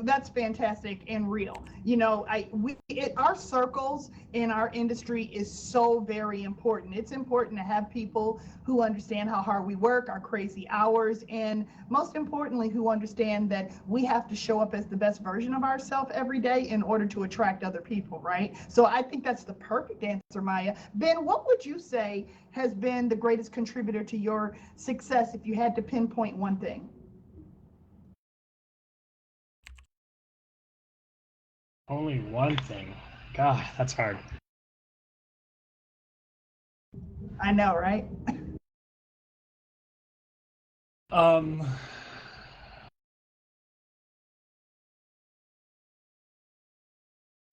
that's fantastic and real. You know, our circles in our industry is so very important. It's important to have people who understand how hard we work, our crazy hours, and most importantly, who understand that we have to show up as the best version of ourselves every day in order to attract other people, right? So I think that's the perfect answer, Maya. Ben, what would you say has been the greatest contributor to your success if you had to pinpoint one thing? Only one thing. God, that's hard. I know, right? Um,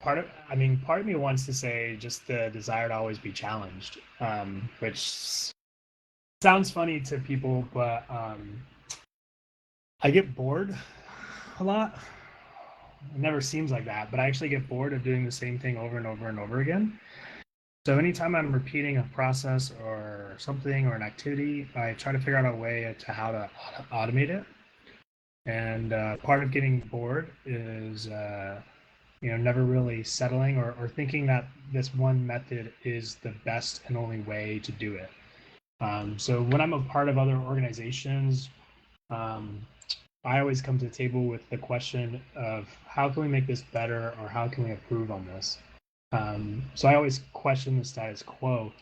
part of me wants to say just the desire to always be challenged, which sounds funny to people, but I get bored a lot. It never seems like that, but I actually get bored of doing the same thing over and over and over again. So anytime I'm repeating a process or something or an activity, I try to figure out a way to how to automate it. And part of getting bored is never really settling or thinking that this one method is the best and only way to do it. So when I'm a part of other organizations, I always come to the table with the question of how can we make this better, or how can we improve on this? So I always question the status quo,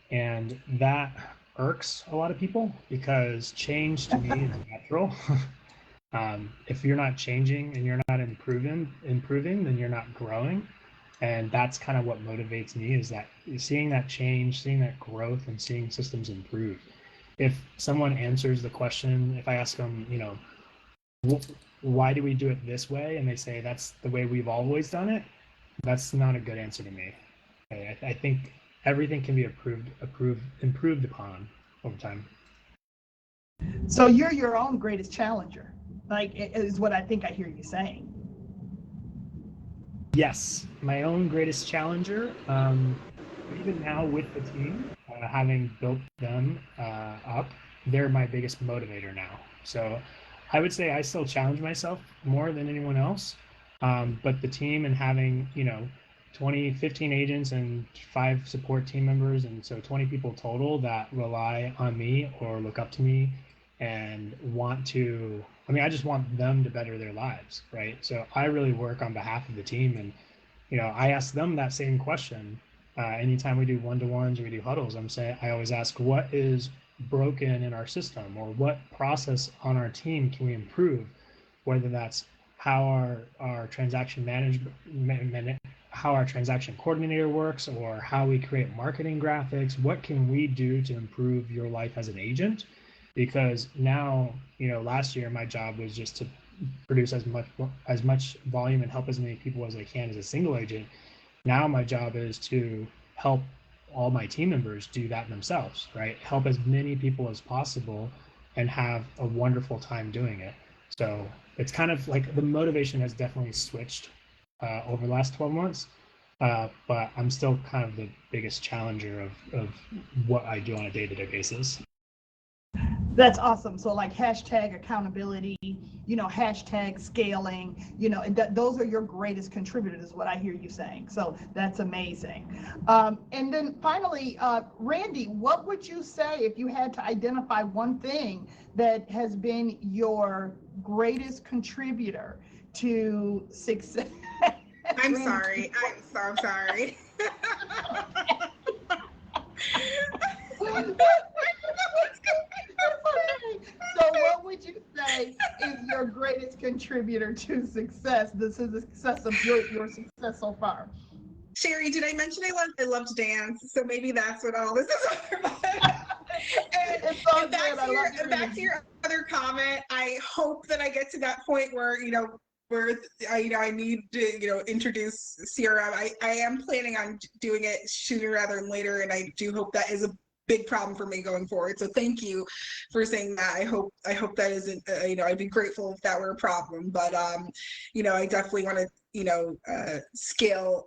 and that irks a lot of people because change to me is natural. If you're not changing and you're not improving, then you're not growing. And that's kind of what motivates me, is that seeing that change, seeing that growth, and seeing systems improve. If someone answers the question, if I ask them, why do we do it this way? And they say, that's the way we've always done it. That's not a good answer to me. I think everything can be improved upon over time. So you're your own greatest challenger, like, is what I think I hear you saying. Yes, my own greatest challenger. Even now with the team, having built them up, they're my biggest motivator now. So I would say I still challenge myself more than anyone else. But the team and having, 15 agents and 5 support team members, and so 20 people total that rely on me or look up to me and I just want them to better their lives, right? So I really work on behalf of the team, and I ask them that same question. Anytime we do one-to-ones or we do huddles, I always ask, what is broken in our system, or what process on our team can we improve? Whether that's how our transaction management, how our transaction coordinator works, or how we create marketing graphics. What can we do to improve your life as an agent? Because now, last year my job was just to produce as much volume and help as many people as I can as a single agent. Now my job is to help all my team members do that themselves, right? Help as many people as possible and have a wonderful time doing it. So it's kind of like the motivation has definitely switched over the last 12 months. But I'm still kind of the biggest challenger of what I do on a day-to-day basis. That's awesome. So like hashtag accountability, hashtag scaling, those are your greatest contributors is what I hear you saying. So that's amazing. And then finally, Randy, what would you say if you had to identify one thing that has been your greatest contributor to success? I'm sorry. I'm so sorry. So what would you say is your greatest contributor to success? This is the success of your success so far. Sherry, did I mention I love to dance? So maybe that's what all this is about. and back to your other comment, I hope that I get to that point where I need to introduce CRM. I am planning on doing it sooner rather than later, and I do hope that is a big problem for me going forward. So thank you for saying that. I hope that isn't I'd be grateful if that were a problem, but I definitely want to scale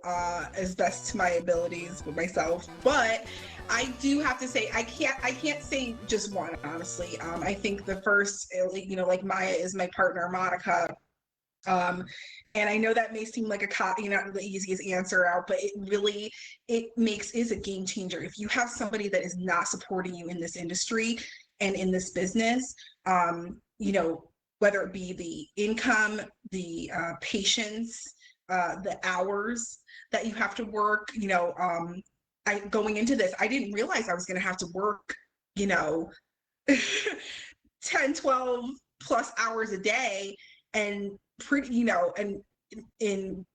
as best to my abilities with myself. But I do have to say I can't say just one, honestly. I think the first, like Maya is my partner, Monica. And I know that may seem like the easiest answer out, but is a game changer. If you have somebody that is not supporting you in this industry and in this business, whether it be the income, the patience, the hours that you have to work, going into this, I didn't realize I was going to have to work, 10, 12 plus hours a day, and and in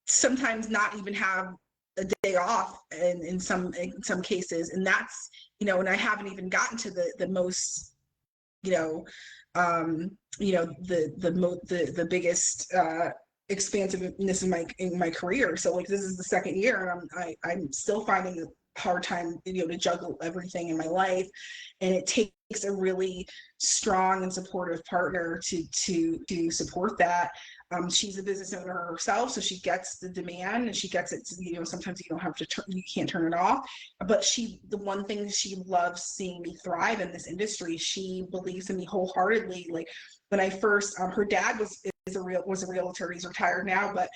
sometimes not even have a day off in some cases. And that's, and I haven't even gotten to the most, the biggest expansiveness in my career. So like, this is the second year, and I'm still finding it hard time to juggle everything in my life, and it takes a really strong and supportive partner to support that. She's a business owner herself, so she gets the demand and she gets it. Sometimes you don't have to you can't turn it off, but the one thing she loves seeing me thrive in this industry. She believes in me wholeheartedly. Like when I first, her dad was a realtor. He's retired now, but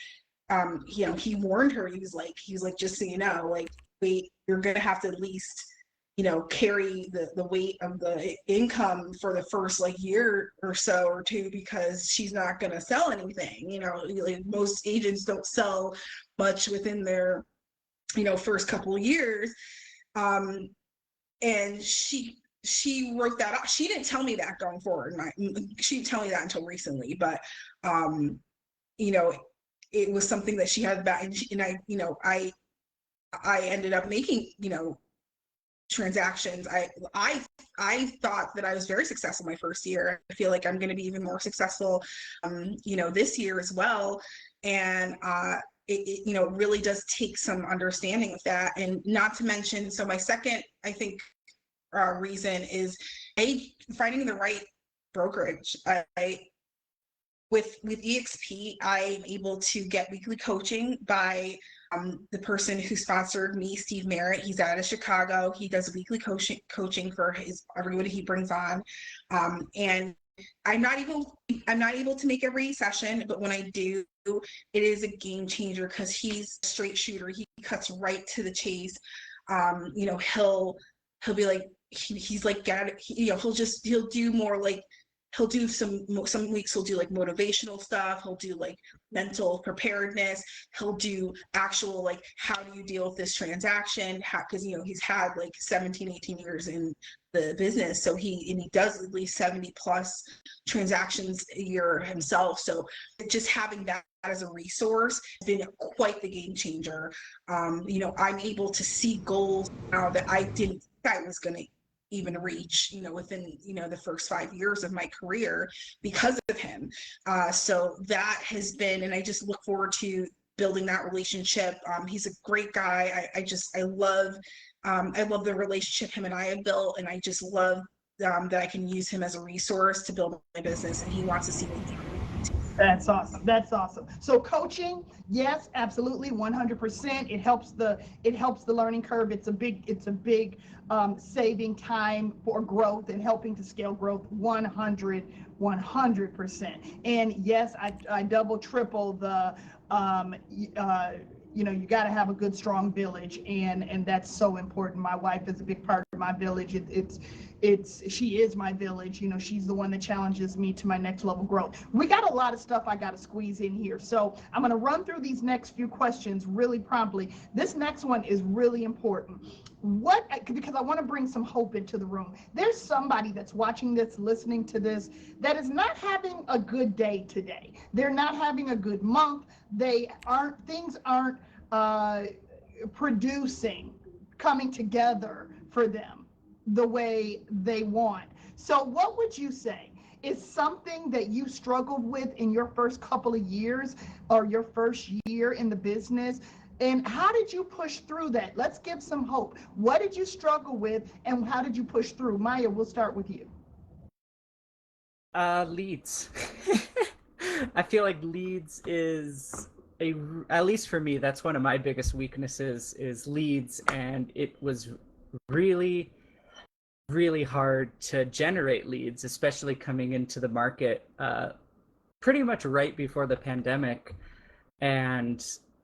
he warned her. He was like, just so you know, like, wait, you're gonna have to at least carry the weight of the income for the first year or so or two, because she's not going to sell anything. Like most agents don't sell much within their first couple of years. And she wrote that up. She didn't tell me that going forward. She didn't tell me that until recently, but it was something that she had back, and I ended up making transactions. I thought that I was very successful my first year. I feel like I'm going to be even more successful this year as well. And it really does take some understanding of that. And not to mention, so my second, I think, reason is finding the right brokerage. With EXP, I'm able to get weekly coaching by the person who sponsored me, Steve Merritt. He's out of Chicago. He does weekly coaching for everybody he brings on. And I'm not able to make every session, but when I do, it is a game changer because he's a straight shooter. He cuts right to the chase. He'll be like, he's like, he'll do more like, he'll do some weeks he'll do like motivational stuff, he'll do like mental preparedness, he'll do actual like how do you deal with this transaction, because he's had like 17-18 years in the business, so he does at least 70 plus transactions a year himself. So just having that as a resource has been quite the game changer. I'm able to see goals now that I didn't think I was going to even reach, within, the first 5 years of my career because of him. So that has been, and I just look forward to building that relationship. He's a great guy. I love the relationship him and I have built, and I just love that I can use him as a resource to build my business, and he wants to see me. That's awesome. That's awesome. So coaching, yes, absolutely, 100%. It helps the learning curve. It's a big saving time for growth and helping to scale growth 100%. And yes, I double triple the you got to have a good strong village, and that's so important. My wife is a big part of my village. She is my village. She's the one that challenges me to my next level growth. We got a lot of stuff I got to squeeze in here, so I'm going to run through these next few questions really promptly. This next one is really important. Because I want to bring some hope into the room. There's somebody that's watching this, listening to this, that is not having a good day today. They're not having a good month. Things aren't producing, coming together for them the way they want. So what would you say is something that you struggled with in your first couple of years or your first year in the business? And how did you push through that? Let's give some hope. What did you struggle with, and how did you push through? Maya, we'll start with you. Leads. I feel like leads is at least for me, that's one of my biggest weaknesses is leads. And it was really, really hard to generate leads, especially coming into the market pretty much right before the pandemic. And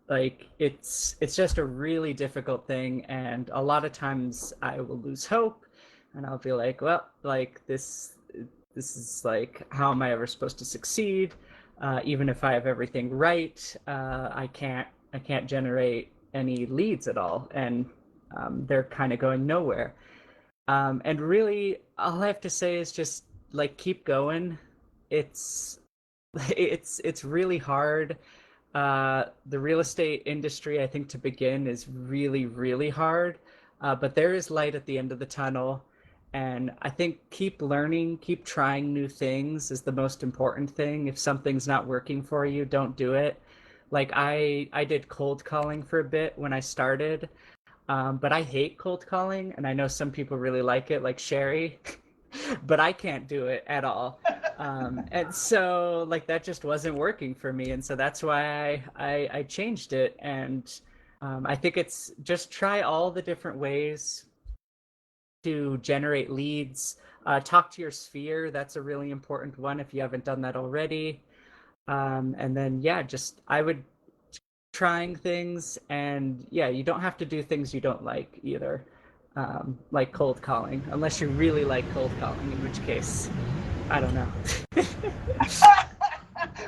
like it's just a really difficult thing, and a lot of times I will lose hope and I'll be like, well, like this is like, how am I ever supposed to succeed? Even if I have everything right, I can't generate any leads at all, and they're kind of going nowhere. And really, all I have to say is just like keep going. It's really hard. The real estate industry, I think, to begin is really, really hard, but there is light at the end of the tunnel. And I think keep learning, keep trying new things is the most important thing. If something's not working for you, don't do it. Like I did cold calling for a bit when I started, but I hate cold calling, and I know some people really like it, like Sherry, but I can't do it at all. And so like that just wasn't working for me, and so that's why I changed it. And I think it's just try all the different ways to generate leads. Talk to your sphere. That's a really important one if you haven't done that already. And then I would trying things, and you don't have to do things you don't like either, like cold calling, unless you really like cold calling, in which case I don't know.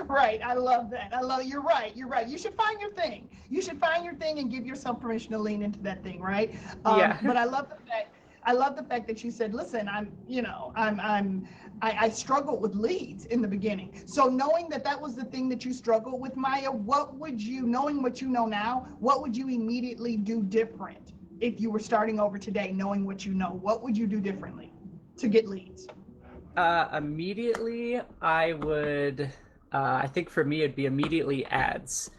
Right. I love that. You're right. You should find your thing. And give yourself permission to lean into that thing, right? Yeah. But I love the fact that you said, listen, I struggled with leads in the beginning. So knowing that was the thing that you struggled with, Maya, knowing what you know now, what would you immediately do different if you were starting over today, knowing what you know? What would you do differently to get leads? Immediately, I would, I think for me, it'd be immediately ads.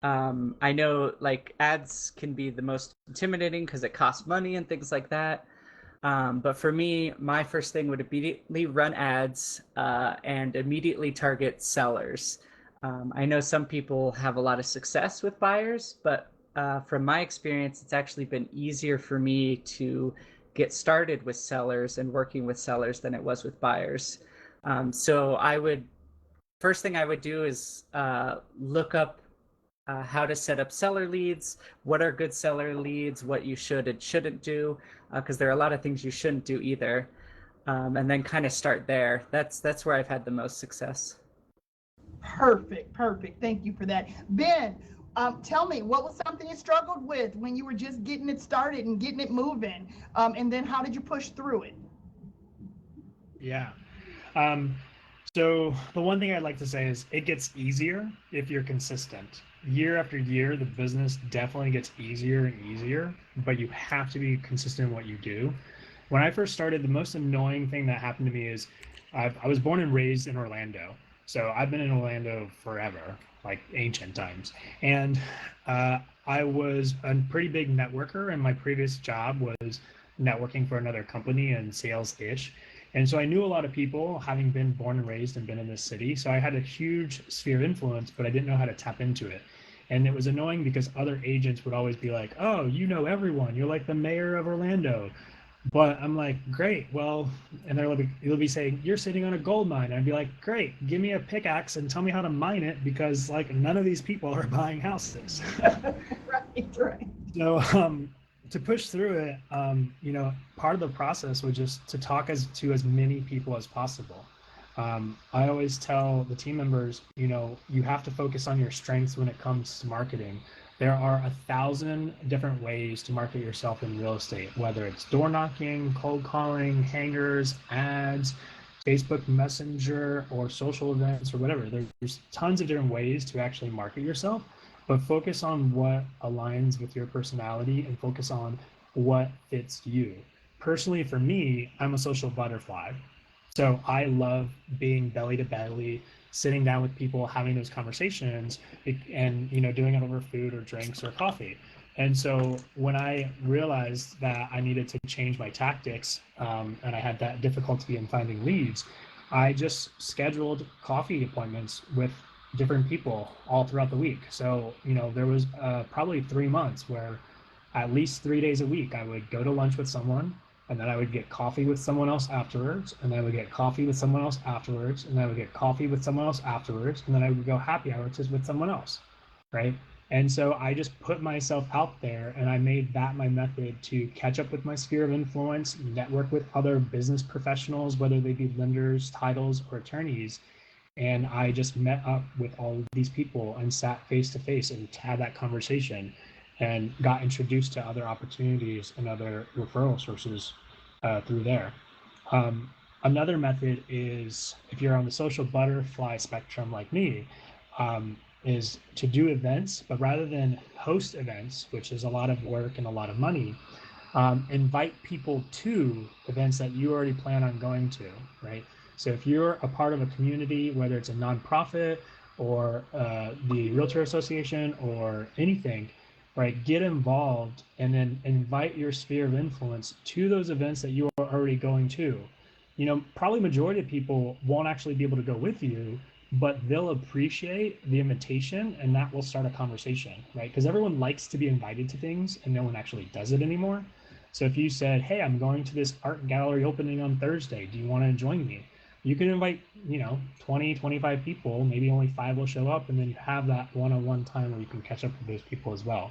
I know like ads can be the most intimidating because it costs money and things like that. But for me, my first thing would immediately run ads and immediately target sellers. I know some people have a lot of success with buyers, but from my experience, it's actually been easier for me to get started with sellers and working with sellers than it was with buyers. So first thing I would do is look up how to set up seller leads, what are good seller leads, what you should and shouldn't do, because there are a lot of things you shouldn't do either. and then kind of start there. That's where I've had the most success. Perfect. Thank you for that. Ben, tell me, what was something you struggled with when you were just getting it started and getting it moving? And then how did you push through it? Yeah. So the one thing I'd like to say is it gets easier if you're consistent. Year after year, the business definitely gets easier and easier, but you have to be consistent in what you do. When I first started, the most annoying thing that happened to me is I was born and raised in Orlando. So I've been in Orlando forever, like ancient times. And I was a pretty big networker, and my previous job was networking for another company and sales-ish. And so I knew a lot of people, having been born and raised and been in this city. So I had a huge sphere of influence, but I didn't know how to tap into it. And it was annoying because other agents would always be like, oh, you know everyone. You're like the mayor of Orlando. But I'm like, great, well, and they'll be saying, you're sitting on a gold mine. I'd be like, great, give me a pickaxe and tell me how to mine it, because like none of these people are buying houses. Right. So to push through it, part of the process was just to talk to as many people as possible. I always tell the team members, you have to focus on your strengths when it comes to marketing. There are 1,000 different ways to market yourself in real estate, whether it's door knocking, cold calling, hangers, ads, Facebook Messenger, or social events, or whatever. There's tons of different ways to actually market yourself, but focus on what aligns with your personality and focus on what fits you. Personally, for me, I'm a social butterfly. So I love being belly to belly, sitting down with people, having those conversations, and doing it over food or drinks or coffee. And so when I realized that I needed to change my tactics, and I had that difficulty in finding leads, I just scheduled coffee appointments with different people all throughout the week. So there was probably 3 months where at least 3 days a week I would go to lunch with someone, and then I would get coffee with someone else afterwards, and then I would get coffee with someone else afterwards, and then I would get coffee with someone else afterwards, and then I would go happy hour with someone else, right? And so I just put myself out there, and I made that my method to catch up with my sphere of influence, network with other business professionals, whether they be lenders, titles, or attorneys. And I just met up with all of these people and sat face to face and had that conversation, and got introduced to other opportunities and other referral sources through there. Another method is, if you're on the social butterfly spectrum like me, is to do events, but rather than host events, which is a lot of work and a lot of money, invite people to events that you already plan on going to, right? So if you're a part of a community, whether it's a nonprofit or the Realtor Association or anything, right, get involved and then invite your sphere of influence to those events that you are already going to. Probably majority of people won't actually be able to go with you, but they'll appreciate the invitation, and that will start a conversation, right? Because everyone likes to be invited to things and no one actually does it anymore. So if you said, hey, I'm going to this art gallery opening on Thursday, do you want to join me? You can invite 20, 25 people, maybe only 5 will show up, and then you have that one-on-one time where you can catch up with those people as well.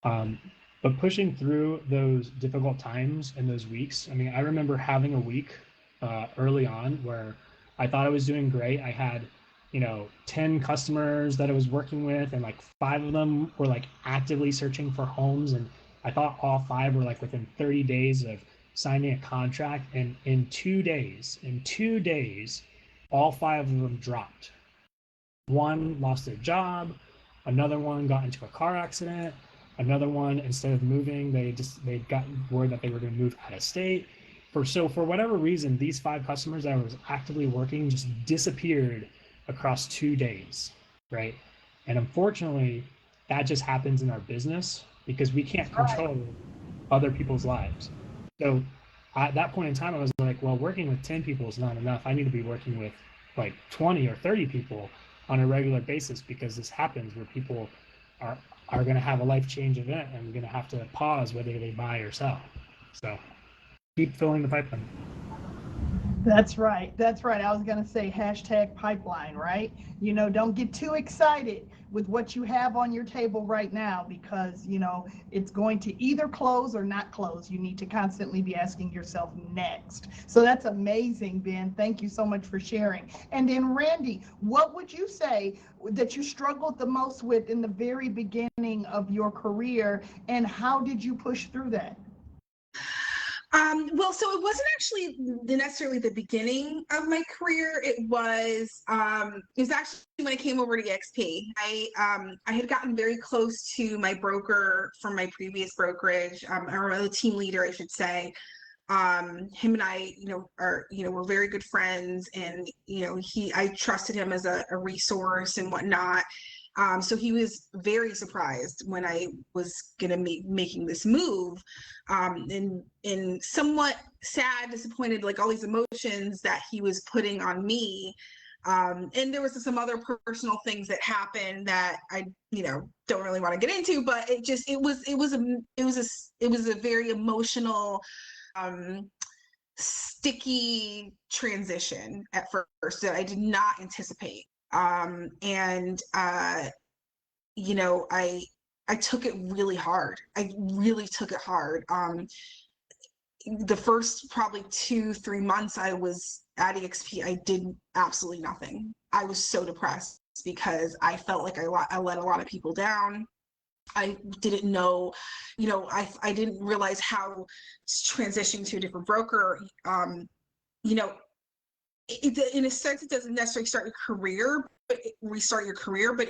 But pushing through those difficult times and those weeks, I remember having a week early on where I thought I was doing great. I had 10 customers that I was working with, and like 5 of them were like actively searching for homes, and I thought all 5 were like within 30 days of signing a contract, and in 2 days, all 5 of them dropped. One lost their job, another one got into a car accident, another one, instead of moving, they got word that they were going to move out of state. For whatever reason, these 5 customers that I was actively working just disappeared across 2 days, right? And unfortunately, that just happens in our business because we can't control other people's lives. So at that point in time, I was like, well, working with 10 people is not enough. I need to be working with like 20 or 30 people on a regular basis, because this happens where people are going to have a life change event and going to have to pause whether they buy or sell. So keep filling the pipeline. That's right. That's right. I was going to say hashtag pipeline, right? Don't get too excited with what you have on your table right now because, it's going to either close or not close. You need to constantly be asking yourself next. So that's amazing, Ben. Thank you so much for sharing. And then, Randy, what would you say that you struggled the most with in the very beginning of your career, and how did you push through that? Well, so it wasn't actually necessarily the beginning of my career. It was actually when I came over to EXP. I had gotten very close to my broker from my previous brokerage, or the team leader, I should say. Him and I, we're very good friends, and I trusted him as a resource and whatnot. So he was very surprised when I was gonna be making this move, and somewhat sad, disappointed, like all these emotions that he was putting on me. And there was some other personal things that happened that I, don't really want to get into, but it was a very emotional, sticky transition at first that I did not anticipate. And I took it really hard. I really took it hard. The first probably 2-3 months I was at EXP, I did absolutely nothing. I was so depressed because I felt like I let a lot of people down. I didn't know, I didn't realize how transitioning to a different broker, you know, in a sense, it doesn't necessarily start your career, but restart your career, but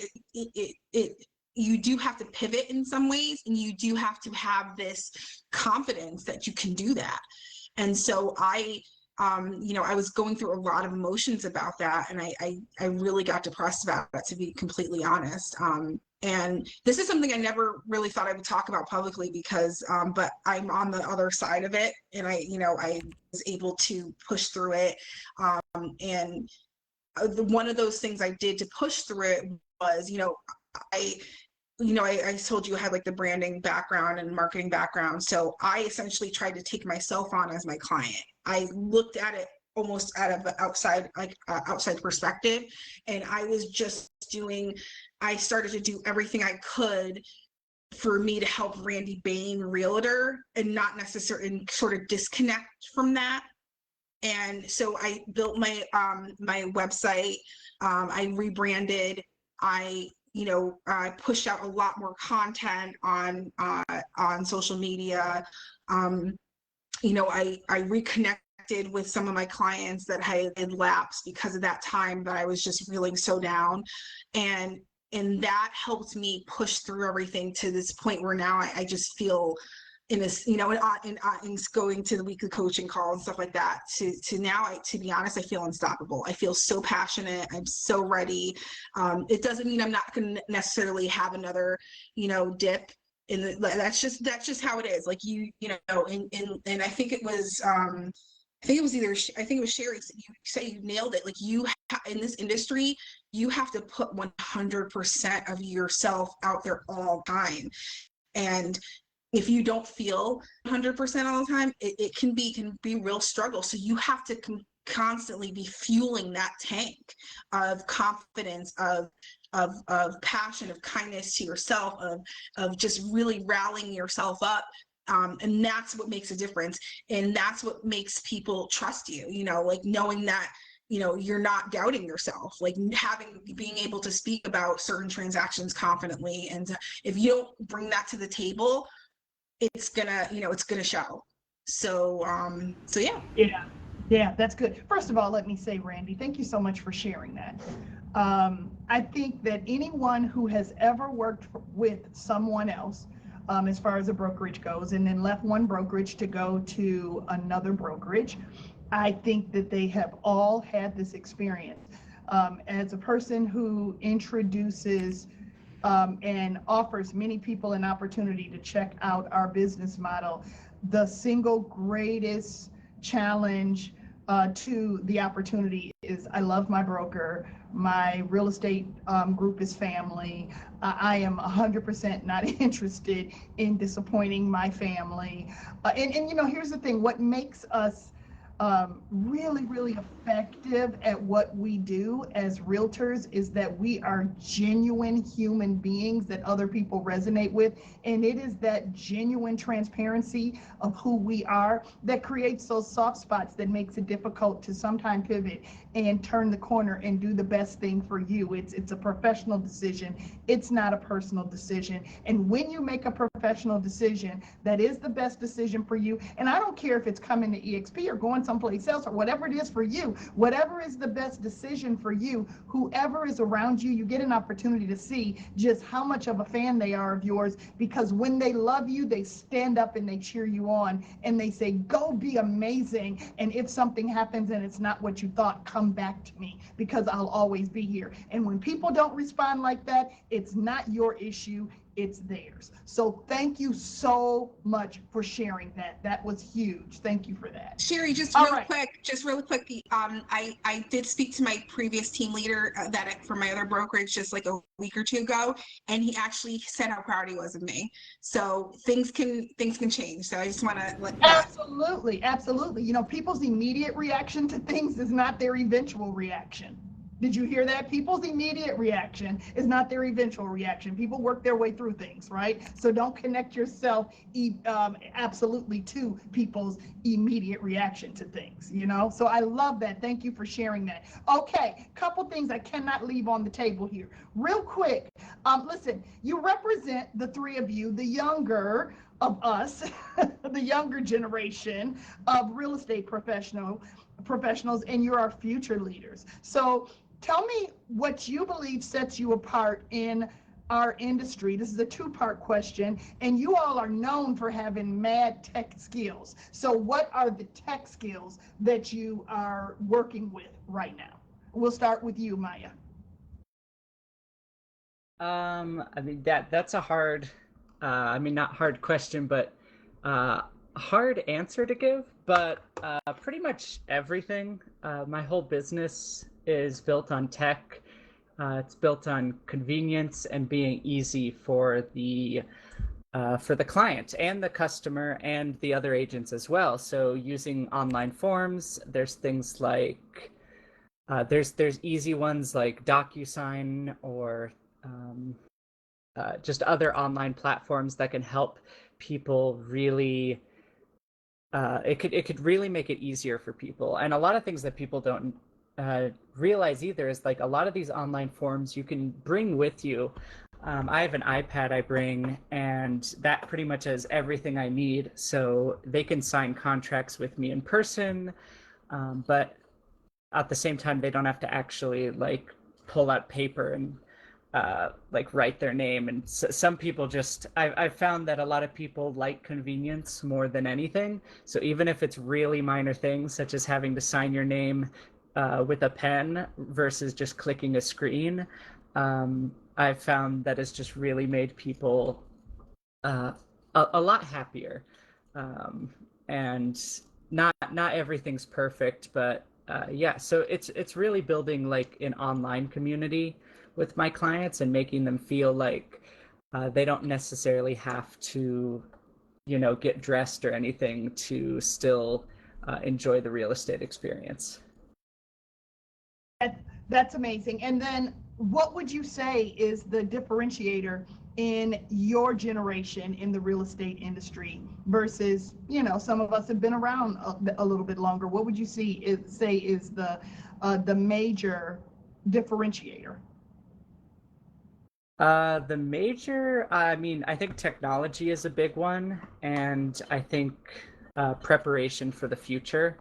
you do have to pivot in some ways, and you do have to have this confidence that you can do that. And so I was going through a lot of emotions about that, and I really got depressed about it, to be completely honest. And this is something I never really thought I would talk about publicly because, but I'm on the other side of it, and I was able to push through it. And one of those things I did to push through it was, I I told you I had like the branding background and marketing background. So I essentially tried to take myself on as my client. I looked at it almost out of outside perspective, and I started to do everything I could for me to help Randy Bain realtor, and not necessarily, and sort of disconnect from that. And so I built my website. I rebranded. I pushed out a lot more content on social media. I reconnected with some of my clients that had lapsed because of that time that I was just feeling so down, and that helped me push through everything to this point where now I just feel in this, in going to the weekly coaching call and stuff like that, to now, to be honest, I feel unstoppable. I feel so passionate. I'm so ready. It doesn't mean I'm not going to necessarily have another, dip in the, that's just how it is. Like, and I think it was, I think it was Sherry. You say you nailed it. Like, in this industry, you have to put 100% of yourself out there all the time. And if you don't feel 100% all the time, it can be real struggle. So you have to constantly be fueling that tank of confidence, of passion, of kindness to yourself, of just really rallying yourself up. And that's what makes a difference. And that's what makes people trust you, like knowing that, you're not doubting yourself, like being able to speak about certain transactions confidently. And if you don't bring that to the table, it's gonna show. So yeah. Yeah, that's good. First of all, let me say, Randy, thank you so much for sharing that. I think that anyone who has ever worked with someone else, as far as a brokerage goes, and then left one brokerage to go to another brokerage, I think that they have all had this experience. As a person who introduces and offers many people an opportunity to check out our business model, the single greatest challenge to the opportunity is, I love my broker. My real estate group is family. I am 100% not interested in disappointing my family. And here's the thing: what makes us really, really effective at what we do as realtors is that we are genuine human beings that other people resonate with. And it is that genuine transparency of who we are that creates those soft spots that makes it difficult to sometimes pivot and turn the corner and do the best thing for you. It's a professional decision. It's not a personal decision. And when you make a professional decision that is the best decision for you, and I don't care if it's coming to EXP or going someplace else or whatever it is for you, whatever is the best decision for you, whoever is around you, you get an opportunity to see just how much of a fan they are of yours, because when they love you, they stand up and they cheer you on and they say, go be amazing. And if something happens and it's not what you thought, come back to me because I'll always be here. And when people don't respond like that, it's not your issue, it's theirs. So thank you so much for sharing that. That was huge. Thank you for that. Sherry, just really quick. I did speak to my previous team leader for my other brokerage just like a week or two ago, and he actually said how proud he was of me. So things can change. So I just want to let that. Absolutely. You know, people's immediate reaction to things is not their eventual reaction. Did you hear that? People's immediate reaction is not their eventual reaction. People work their way through things, right? So don't connect yourself absolutely to people's immediate reaction to things, you know? So I love that. Thank you for sharing that. Okay, couple things I cannot leave on the table here. Real quick, listen, you represent, the three of you, the younger of us, the younger generation of real estate professionals, and you're our future leaders. So tell me what you believe sets you apart in our industry. This is a two-part question, and you all are known for having mad tech skills. So what are the tech skills that you are working with right now? We'll start with you, Maya. I mean, that's a hard, not hard question, but hard answer to give. But pretty much everything. My whole business is built on tech. It's built on convenience and being easy for the client and the customer and the other agents as well. So using online forms, there's things like there's easy ones like DocuSign or just other online platforms that can help people really. It could really make it easier for people. And a lot of things that people don't realize either is like a lot of these online forms you can bring with you. I have an iPad I bring, and that pretty much has everything I need. So they can sign contracts with me in person, but at the same time, they don't have to actually like pull out paper and like write their name. And some people just, I've found that a lot of people like convenience more than anything. So even if it's really minor things, such as having to sign your name with a pen versus just clicking a screen, I've found that it's just really made people a lot happier. And not everything's perfect, but yeah, so it's really building like an online community with my clients and making them feel like they don't necessarily have to, get dressed or anything to still enjoy the real estate experience. That's amazing. And then what would you say is the differentiator in your generation in the real estate industry versus, some of us have been around a little bit longer? What would you say is the major differentiator? The major, I think technology is a big one, and I think preparation for the future.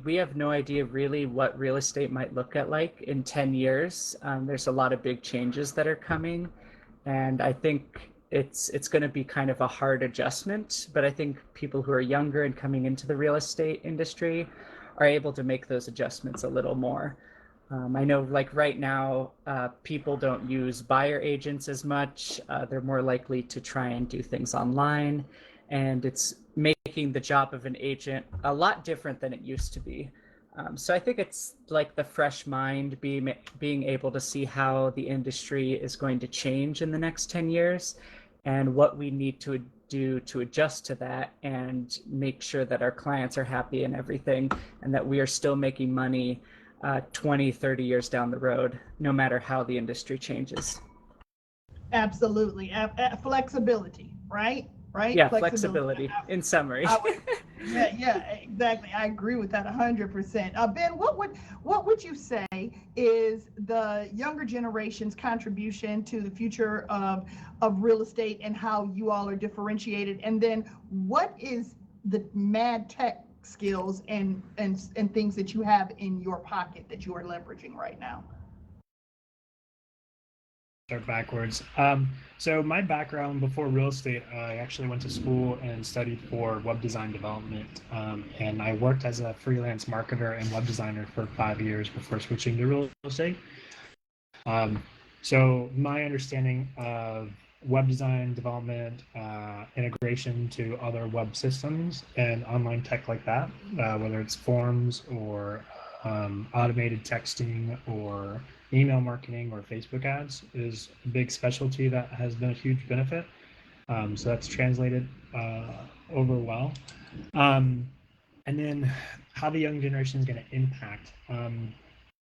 We have no idea really what real estate might look at like in 10 years. There's a lot of big changes that are coming, and I think it's going to be kind of a hard adjustment, but I think people who are younger and coming into the real estate industry are able to make those adjustments a little more. I know like right now, people don't use buyer agents as much. They're more likely to try and do things online, and it's making the job of an agent a lot different than it used to be. So I think it's like the fresh mind being able to see how the industry is going to change in the next 10 years and what we need to do to adjust to that and make sure that our clients are happy and everything, and that we are still making money 20, 30 years down the road, no matter how the industry changes. Absolutely. Flexibility, right? Right? Yeah, flexibility in summary. Yeah, exactly. I agree with that 100%. Ben, what would you say is the younger generation's contribution to the future of real estate and how you all are differentiated? And then what is the mad tech skills and things that you have in your pocket that you are leveraging right now? Start backwards. So my background before real estate, I actually went to school and studied for web design development, and I worked as a freelance marketer and web designer for 5 years before switching to real estate. So my understanding of web design development, integration to other web systems and online tech like that, whether it's forms or automated texting or email marketing or Facebook ads, is a big specialty that has been a huge benefit. So that's translated over well. And then how the young generation is going to impact.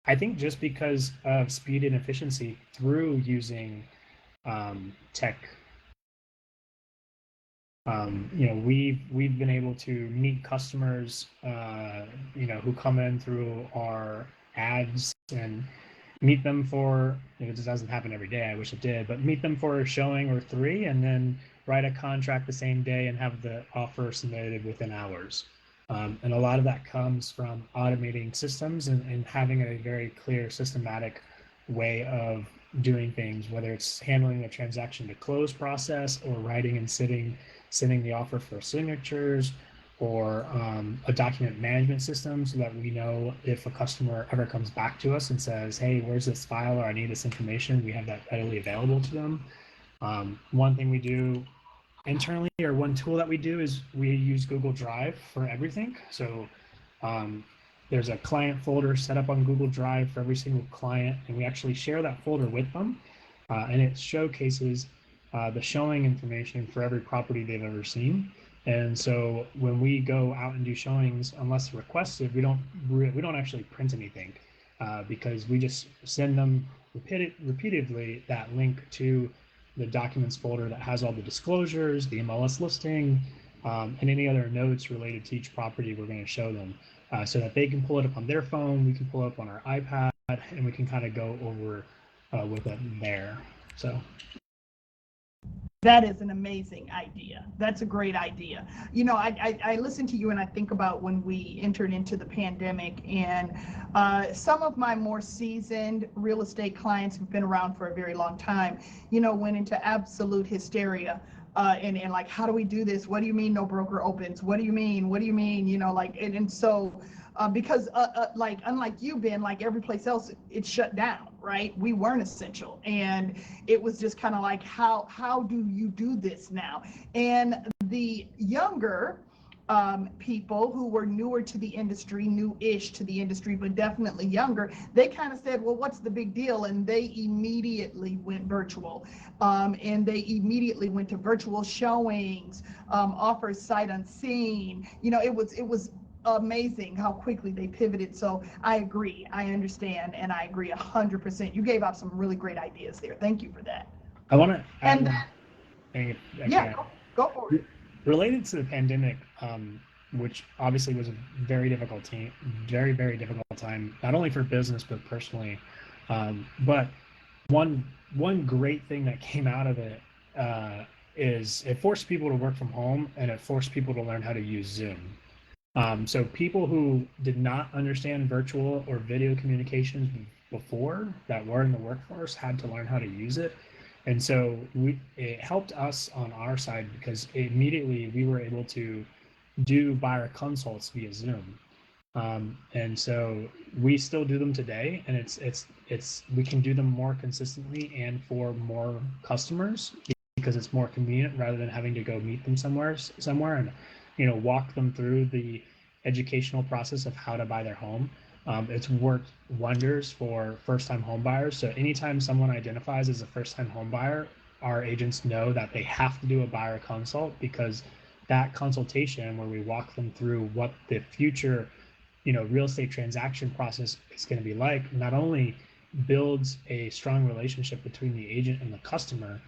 I think just because of speed and efficiency through using tech, we've been able to meet customers, who come in through our ads and meet them for, it just doesn't happen every day, I wish it did, but meet them for a showing or three, and then write a contract the same day and have the offer submitted within hours. And a lot of that comes from automating systems and having a very clear, systematic way of doing things, whether it's handling the transaction to close process or writing and sending the offer for signatures, or a document management system so that we know if a customer ever comes back to us and says, hey, where's this file, or I need this information, we have that readily available to them. One thing we do internally, or one tool that we do, is we use Google Drive for everything. So there's a client folder set up on Google Drive for every single client, and we actually share that folder with them, and it showcases the showing information for every property they've ever seen. And so when we go out and do showings, unless requested, we don't actually print anything, because we just send them repeatedly that link to the documents folder that has all the disclosures, the MLS listing, and any other notes related to each property we're going to show them, so that they can pull it up on their phone, we can pull it up on our iPad, and we can kind of go over with it there. So. That is an amazing idea. That's a great idea. I listen to you and I think about when we entered into the pandemic, and some of my more seasoned real estate clients who've been around for a very long time, went into absolute hysteria. And like, how do we do this? What do you mean no broker opens? What do you mean? And so because like, unlike you, Ben, like every place else, it shut down, right? We weren't essential. And it was just kind of like, how do you do this now? And the younger people who were newer to the industry, new-ish to the industry, but definitely younger, they kind of said, well, what's the big deal? And they immediately went virtual. And they immediately went to virtual showings, offers sight unseen. It was amazing how quickly they pivoted. So I agree, I understand, and I agree 100%. You gave out some really great ideas there. Thank you for that. I want to add And one thing. go for it. Related to the pandemic, which obviously was a very difficult very, very difficult time, not only for business but personally. But one great thing that came out of it is it forced people to work from home, and it forced people to learn how to use Zoom. So people who did not understand virtual or video communications before, that were in the workforce, had to learn how to use it. And so it helped us on our side, because immediately we were able to do buyer consults via Zoom. And so we still do them today, and we can do them more consistently and for more customers, because it's more convenient rather than having to go meet them somewhere and walk them through the educational process of how to buy their home. It's worked wonders for first-time home buyers. So anytime someone identifies as a first-time home buyer, our agents know that they have to do a buyer consult, because that consultation where we walk them through what the future, real estate transaction process is going to be like, not only builds a strong relationship between the agent and the customer,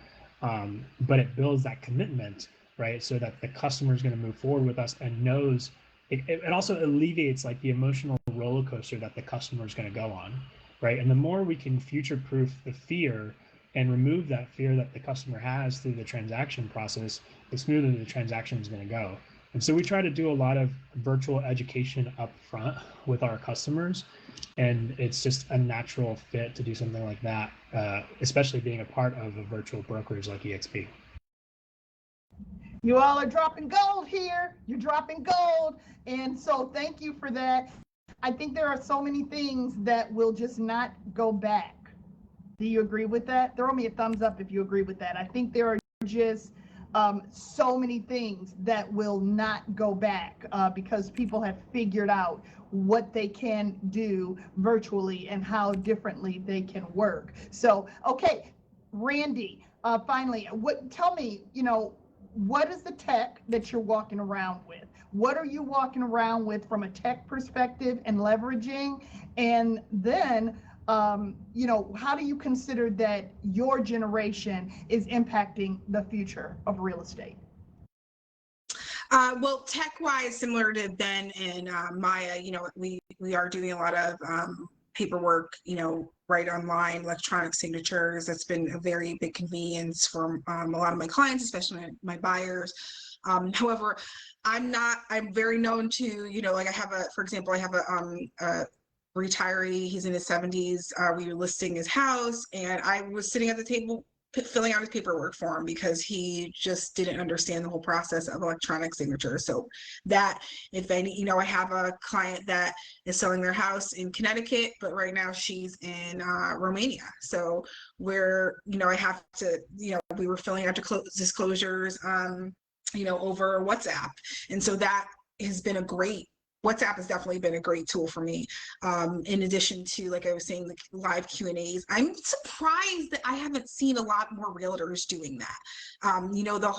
but it builds that commitment, right? So that the customer is going to move forward with us and knows it also alleviates like the emotional roller coaster that the customer is going to go on, right? And the more we can future proof the fear and remove that fear that the customer has through the transaction process, the smoother the transaction is going to go. And so we try to do a lot of virtual education up front with our customers. And it's just a natural fit to do something like that, especially being a part of a virtual brokerage like EXP. You all are dropping gold here. You're dropping gold. And so thank you for that. I think there are so many things that will just not go back. Do you agree with that? Throw me a thumbs up if you agree with that. I think there are just so many things that will not go back because people have figured out what they can do virtually and how differently they can work. So, okay, Randy, finally, tell me, what is the tech that you're walking around with? What are you walking around with from a tech perspective and leveraging? And then, how do you consider that your generation is impacting the future of real estate? Well, tech-wise, similar to Ben and Maya, we are doing a lot of paperwork, right online, electronic signatures. That's been a very big convenience for a lot of my clients, especially my buyers. However, I'm very known to, like for example, I have a retiree. He's in his 70s. We were listing his house, and I was sitting at the table filling out his paperwork for him because he just didn't understand the whole process of electronic signature. So that, if any, I have a client that is selling their house in Connecticut, but right now she's in Romania. So I have to, we were filling out disclosures, over WhatsApp. And so that has been WhatsApp has definitely been a great tool for me. In addition to, like I was saying, the live Q&As. I'm surprised that I haven't seen a lot more realtors doing that. The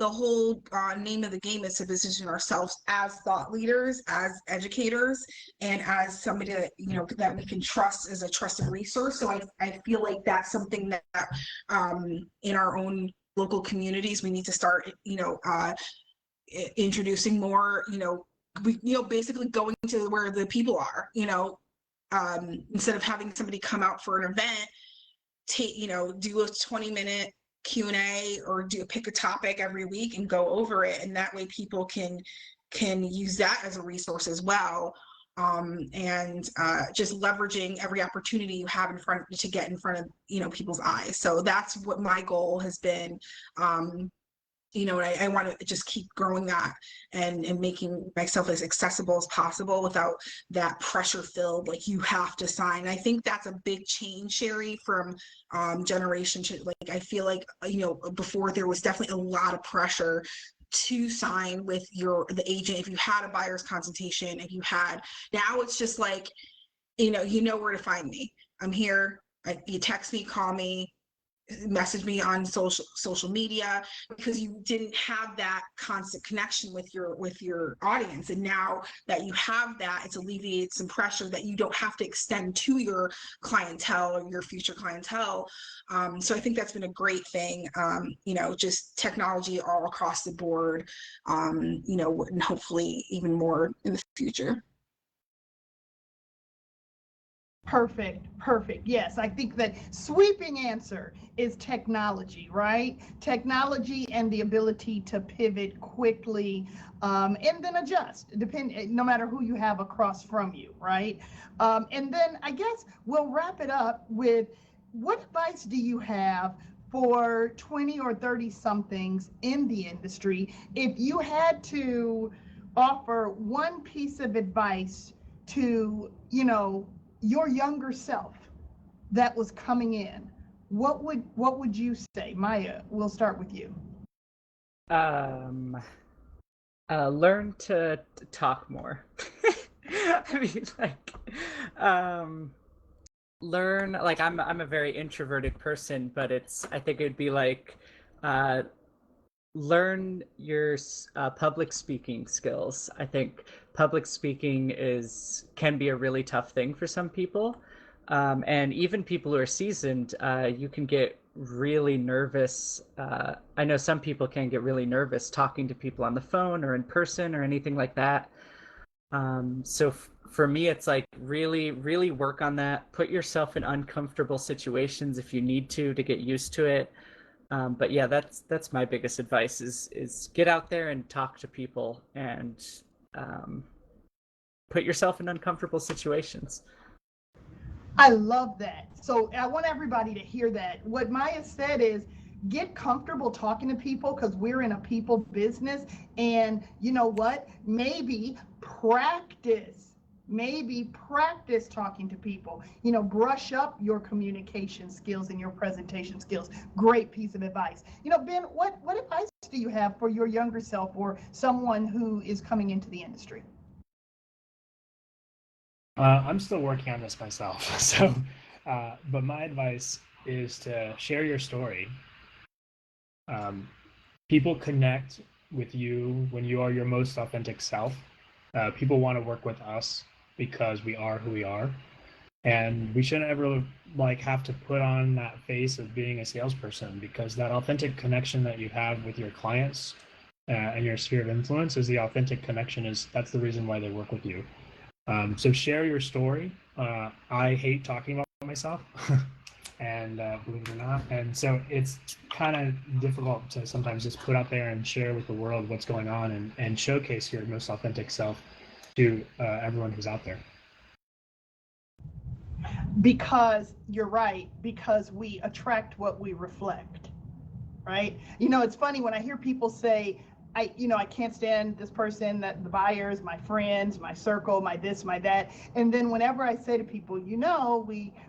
whole name of the game is to position ourselves as thought leaders, as educators, and as somebody that, that we can trust as a trusted resource. So I feel like that's something that in our own local communities, we need to start, introducing more, basically going to where the people are, instead of having somebody come out for an event, do a 20-minute Q&A or pick a topic every week and go over it. And that way people can use that as a resource as well. And just leveraging every opportunity you have to get in front of, people's eyes. So that's what my goal has been. And I want to just keep growing that and making myself as accessible as possible without that pressure filled, like you have to sign. I think that's a big change, Sherry, from generation to, like, I feel like, before there was definitely a lot of pressure to sign with the agent. If you had a buyer's consultation, now it's just like, you know where to find me. I'm here. You text me, call me, message me on social media, because you didn't have that constant connection with your audience. And now that you have that, it's alleviated some pressure that you don't have to extend to your clientele or your future clientele. So I think that's been a great thing. Just technology all across the board, and hopefully even more in the future. Perfect. Yes, I think that sweeping answer is technology, right? Technology and the ability to pivot quickly, and then adjust, no matter who you have across from you, right? And then I guess we'll wrap it up with, what advice do you have for 20 or 30 somethings in the industry? If you had to offer one piece of advice to, your younger self that was coming in, what would you say? Maya, we'll start with you. Learn to talk more. I mean, like, learn, like I'm a very introverted person, but I think it'd be like uh, learn your public speaking skills. I think public speaking can be a really tough thing for some people, and even people who are seasoned, you can get really nervous. I know some people can get really nervous talking to people on the phone or in person or anything like that. So for me, it's like really, really work on that. Put yourself in uncomfortable situations if you need to get used to it. But yeah, that's my biggest advice is get out there and talk to people and um, put yourself in uncomfortable situations. I love that. So I want everybody to hear that. What Maya said is get comfortable talking to people because we're in a people business. And you know what? Maybe practice talking to people. Brush up your communication skills and your presentation skills. Great piece of advice. Ben, what advice do you have for your younger self or someone who is coming into the industry? I'm still working on this myself. So, but my advice is to share your story. People connect with you when you are your most authentic self. People want to work with us because we are who we are, and we shouldn't ever have to put on that face of being a salesperson, because that authentic connection that you have with your clients and your sphere of influence is the authentic connection. That's the reason why they work with you. So share your story. I hate talking about myself, and believe it or not, and so it's kind of difficult to sometimes just put out there and share with the world what's going on and showcase your most authentic self to everyone who's out there. Because you're right, because we attract what we reflect, right? It's funny when I hear people say, I can't stand this person, that the buyers, my friends, my circle, my this, my that. And then whenever I say to people,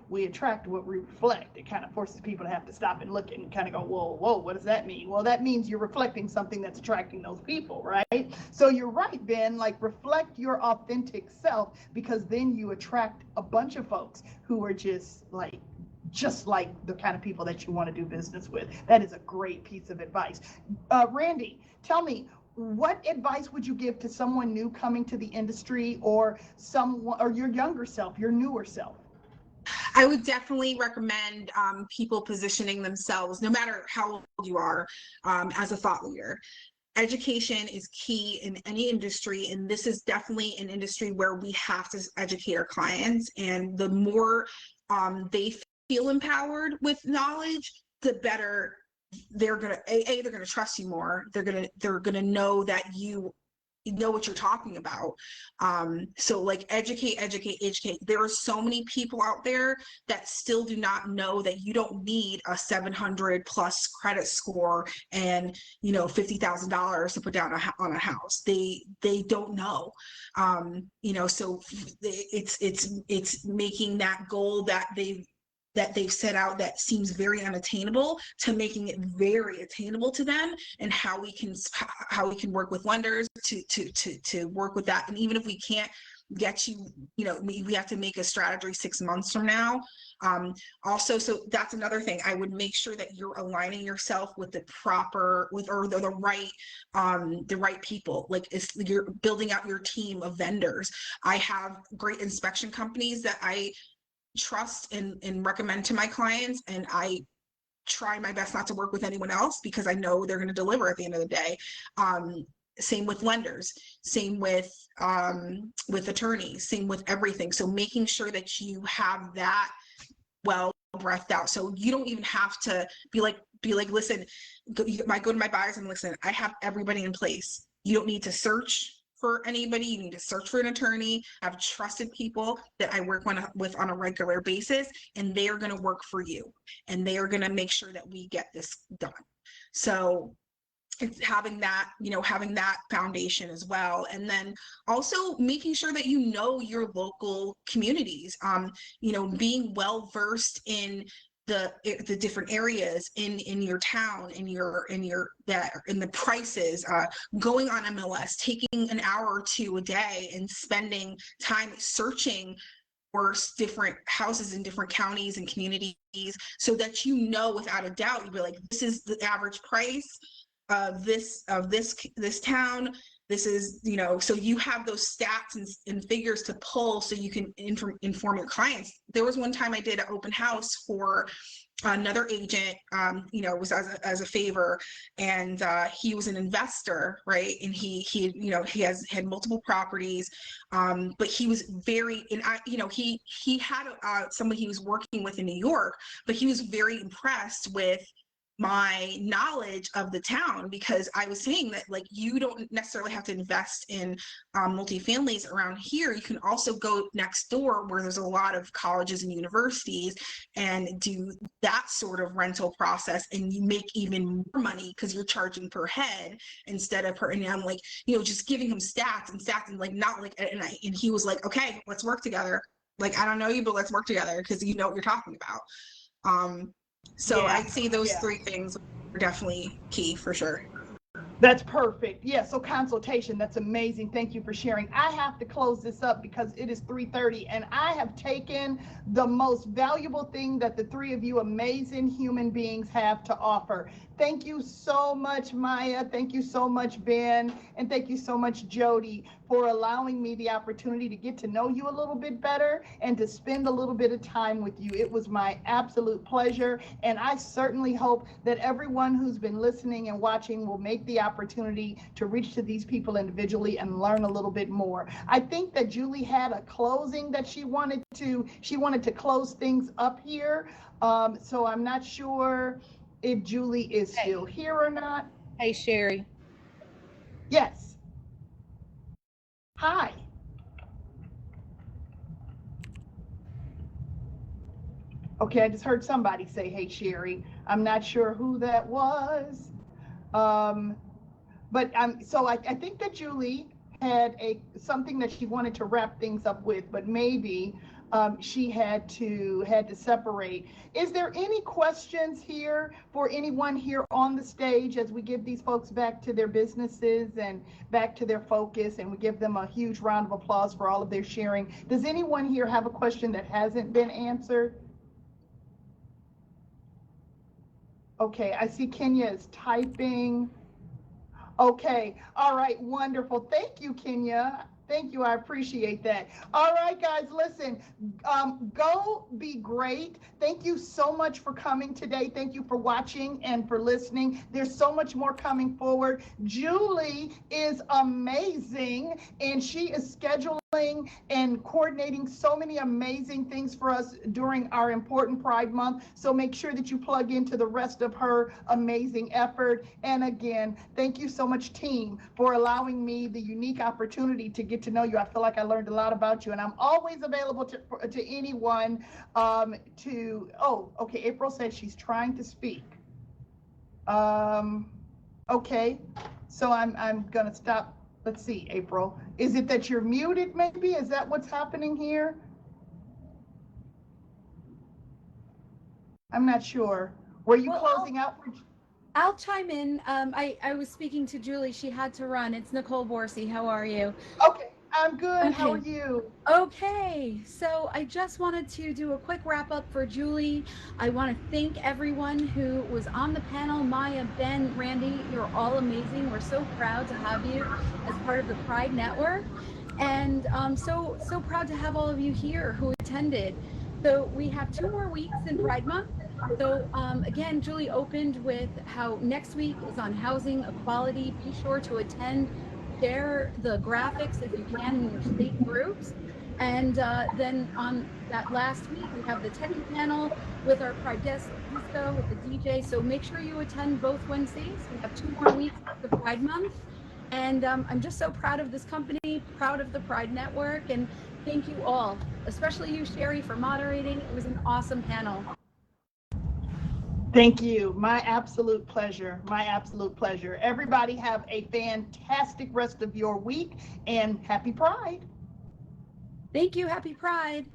we attract what we reflect, it kind of forces people to have to stop and look and kind of go, whoa, what does that mean? Well, that means you're reflecting something that's attracting those people, right? So you're right, Ben, like reflect your authentic self, because then you attract a bunch of folks who are just like the kind of people that you want to do business with. That is a great piece of advice. Randy, tell me, what advice would you give to someone new coming to the industry, or your younger self, your newer self? I would definitely recommend people positioning themselves, no matter how old you are, as a thought leader. Education is key in any industry, and this is definitely an industry where we have to educate our clients. And the more they feel empowered with knowledge, the better they're gonna trust you more. They're gonna know that you know what you're talking about. So like educate. There are so many people out there that still do not know that you don't need a 700 plus credit score and $50,000 to put down on a house. They don't know. So it's making that goal that they've set out that seems very unattainable to making it very attainable to them, and how we can work with lenders to work with that. And even if we can't get you, we have to make a strategy 6 months from now. Also, so that's another thing. I would make sure that you're aligning yourself with the right people. Like you're building out your team of vendors. I have great inspection companies that I trust and recommend to my clients, and I try my best not to work with anyone else because I know they're going to deliver at the end of the day. Same with lenders, same with attorneys, same with everything. So making sure that you have that well breathed out, so you don't even have to be like listen, go to my buyers and listen, I have everybody in place. You don't need to search for anybody. You need to search for an attorney. I have trusted people that I work with on a regular basis, and they are going to work for you, and they are going to make sure that we get this done. So it's having that foundation as well. And then also making sure that your local communities, being well versed in the different areas in your town, in the prices, going on MLS, taking an hour or two a day and spending time searching different houses in different counties and communities, so that you know without a doubt, you'd be like, this is the average price of this town. This is, you know, so you have those stats and figures to pull so you can inform your clients. There was one time I did an open house for another agent, you know, it was as a favor, and he was an investor, right? And he you know, he had multiple properties, but he was very, and you know, he had somebody he was working with in New York, but he was very impressed with my knowledge of the town, because I was saying that, like, you don't necessarily have to invest in multifamilies around here. You can also go next door where there's a lot of colleges and universities and do that sort of rental process, and you make even more money because you're charging per head instead of per. And I'm like, you know, just giving him stats and like, not like, and he was like, okay, let's work together. Like, I don't know you, but let's work together because you know what you're talking about. So Yeah, I'd say those yeah. three things are definitely key for sure. That's perfect. Yeah, so consultation, that's amazing. Thank you for sharing. I have to close this up because it is 3:30, and I have taken the most valuable thing that the three of you amazing human beings have to offer. Thank you so much, Maya. Thank you so much, Ben. And thank you so much, Jody, for allowing me the opportunity to get to know you a little bit better and to spend a little bit of time with you. It was my absolute pleasure. And I certainly hope that everyone who's been listening and watching will make the opportunity to reach to these people individually and learn a little bit more. I think that Julie had a closing that she wanted to close things up here. So I'm not sure if Julie is still here or not. Hey, Sherry. Yes. Hi. Okay, I just heard somebody say, hey, Sherry. I'm not sure who that was. But so I think that Julie had something that she wanted to wrap things up with, but maybe she had to separate. Is there any questions here for anyone here on the stage as we give these folks back to their businesses and back to their focus, and we give them a huge round of applause for all of their sharing? Does anyone here have a question that hasn't been answered? Okay, I see Kenya is typing. Okay, all right, wonderful. Thank you, Kenya. Thank you, I appreciate that. All right, guys, listen, go be great. Thank you so much for coming today. Thank you for watching and for listening. There's so much more coming forward. Julie is amazing, and she is scheduling and coordinating so many amazing things for us during our important Pride Month. So make sure that you plug into the rest of her amazing effort. And again, thank you so much, team, for allowing me the unique opportunity to get to know you. I feel like I learned a lot about you, and I'm always available to anyone okay, April says she's trying to speak. Okay, so I'm gonna stop. Let's see, April. Is it that you're muted, maybe? Is that what's happening here? I'm not sure. Were you closing out? I'll chime in. I was speaking to Julie. She had to run. It's Nicole Borsey. How are you? Okay, I'm good. Okay. How are you? Okay, so I just wanted to do a quick wrap up for Julie. I want to thank everyone who was on the panel. Maya, Ben, Randy, you're all amazing. We're so proud to have you as part of the Pride Network. And so proud to have all of you here who attended. So we have 2 more weeks in Pride Month. So again, Julie opened with how next week is on housing equality. Be sure to attend, share the graphics if you can in your state groups. And then on that last week, we have the Teddy panel with our Pride Disco with the DJ. So make sure you attend both Wednesdays. We have 2 more weeks of the Pride Month. And I'm just so proud of this company, proud of the Pride Network, and thank you all, especially you, Sherry, for moderating. It was an awesome panel. Thank you. My absolute pleasure. My absolute pleasure. Everybody have a fantastic rest of your week, and happy Pride. Thank you. Happy Pride.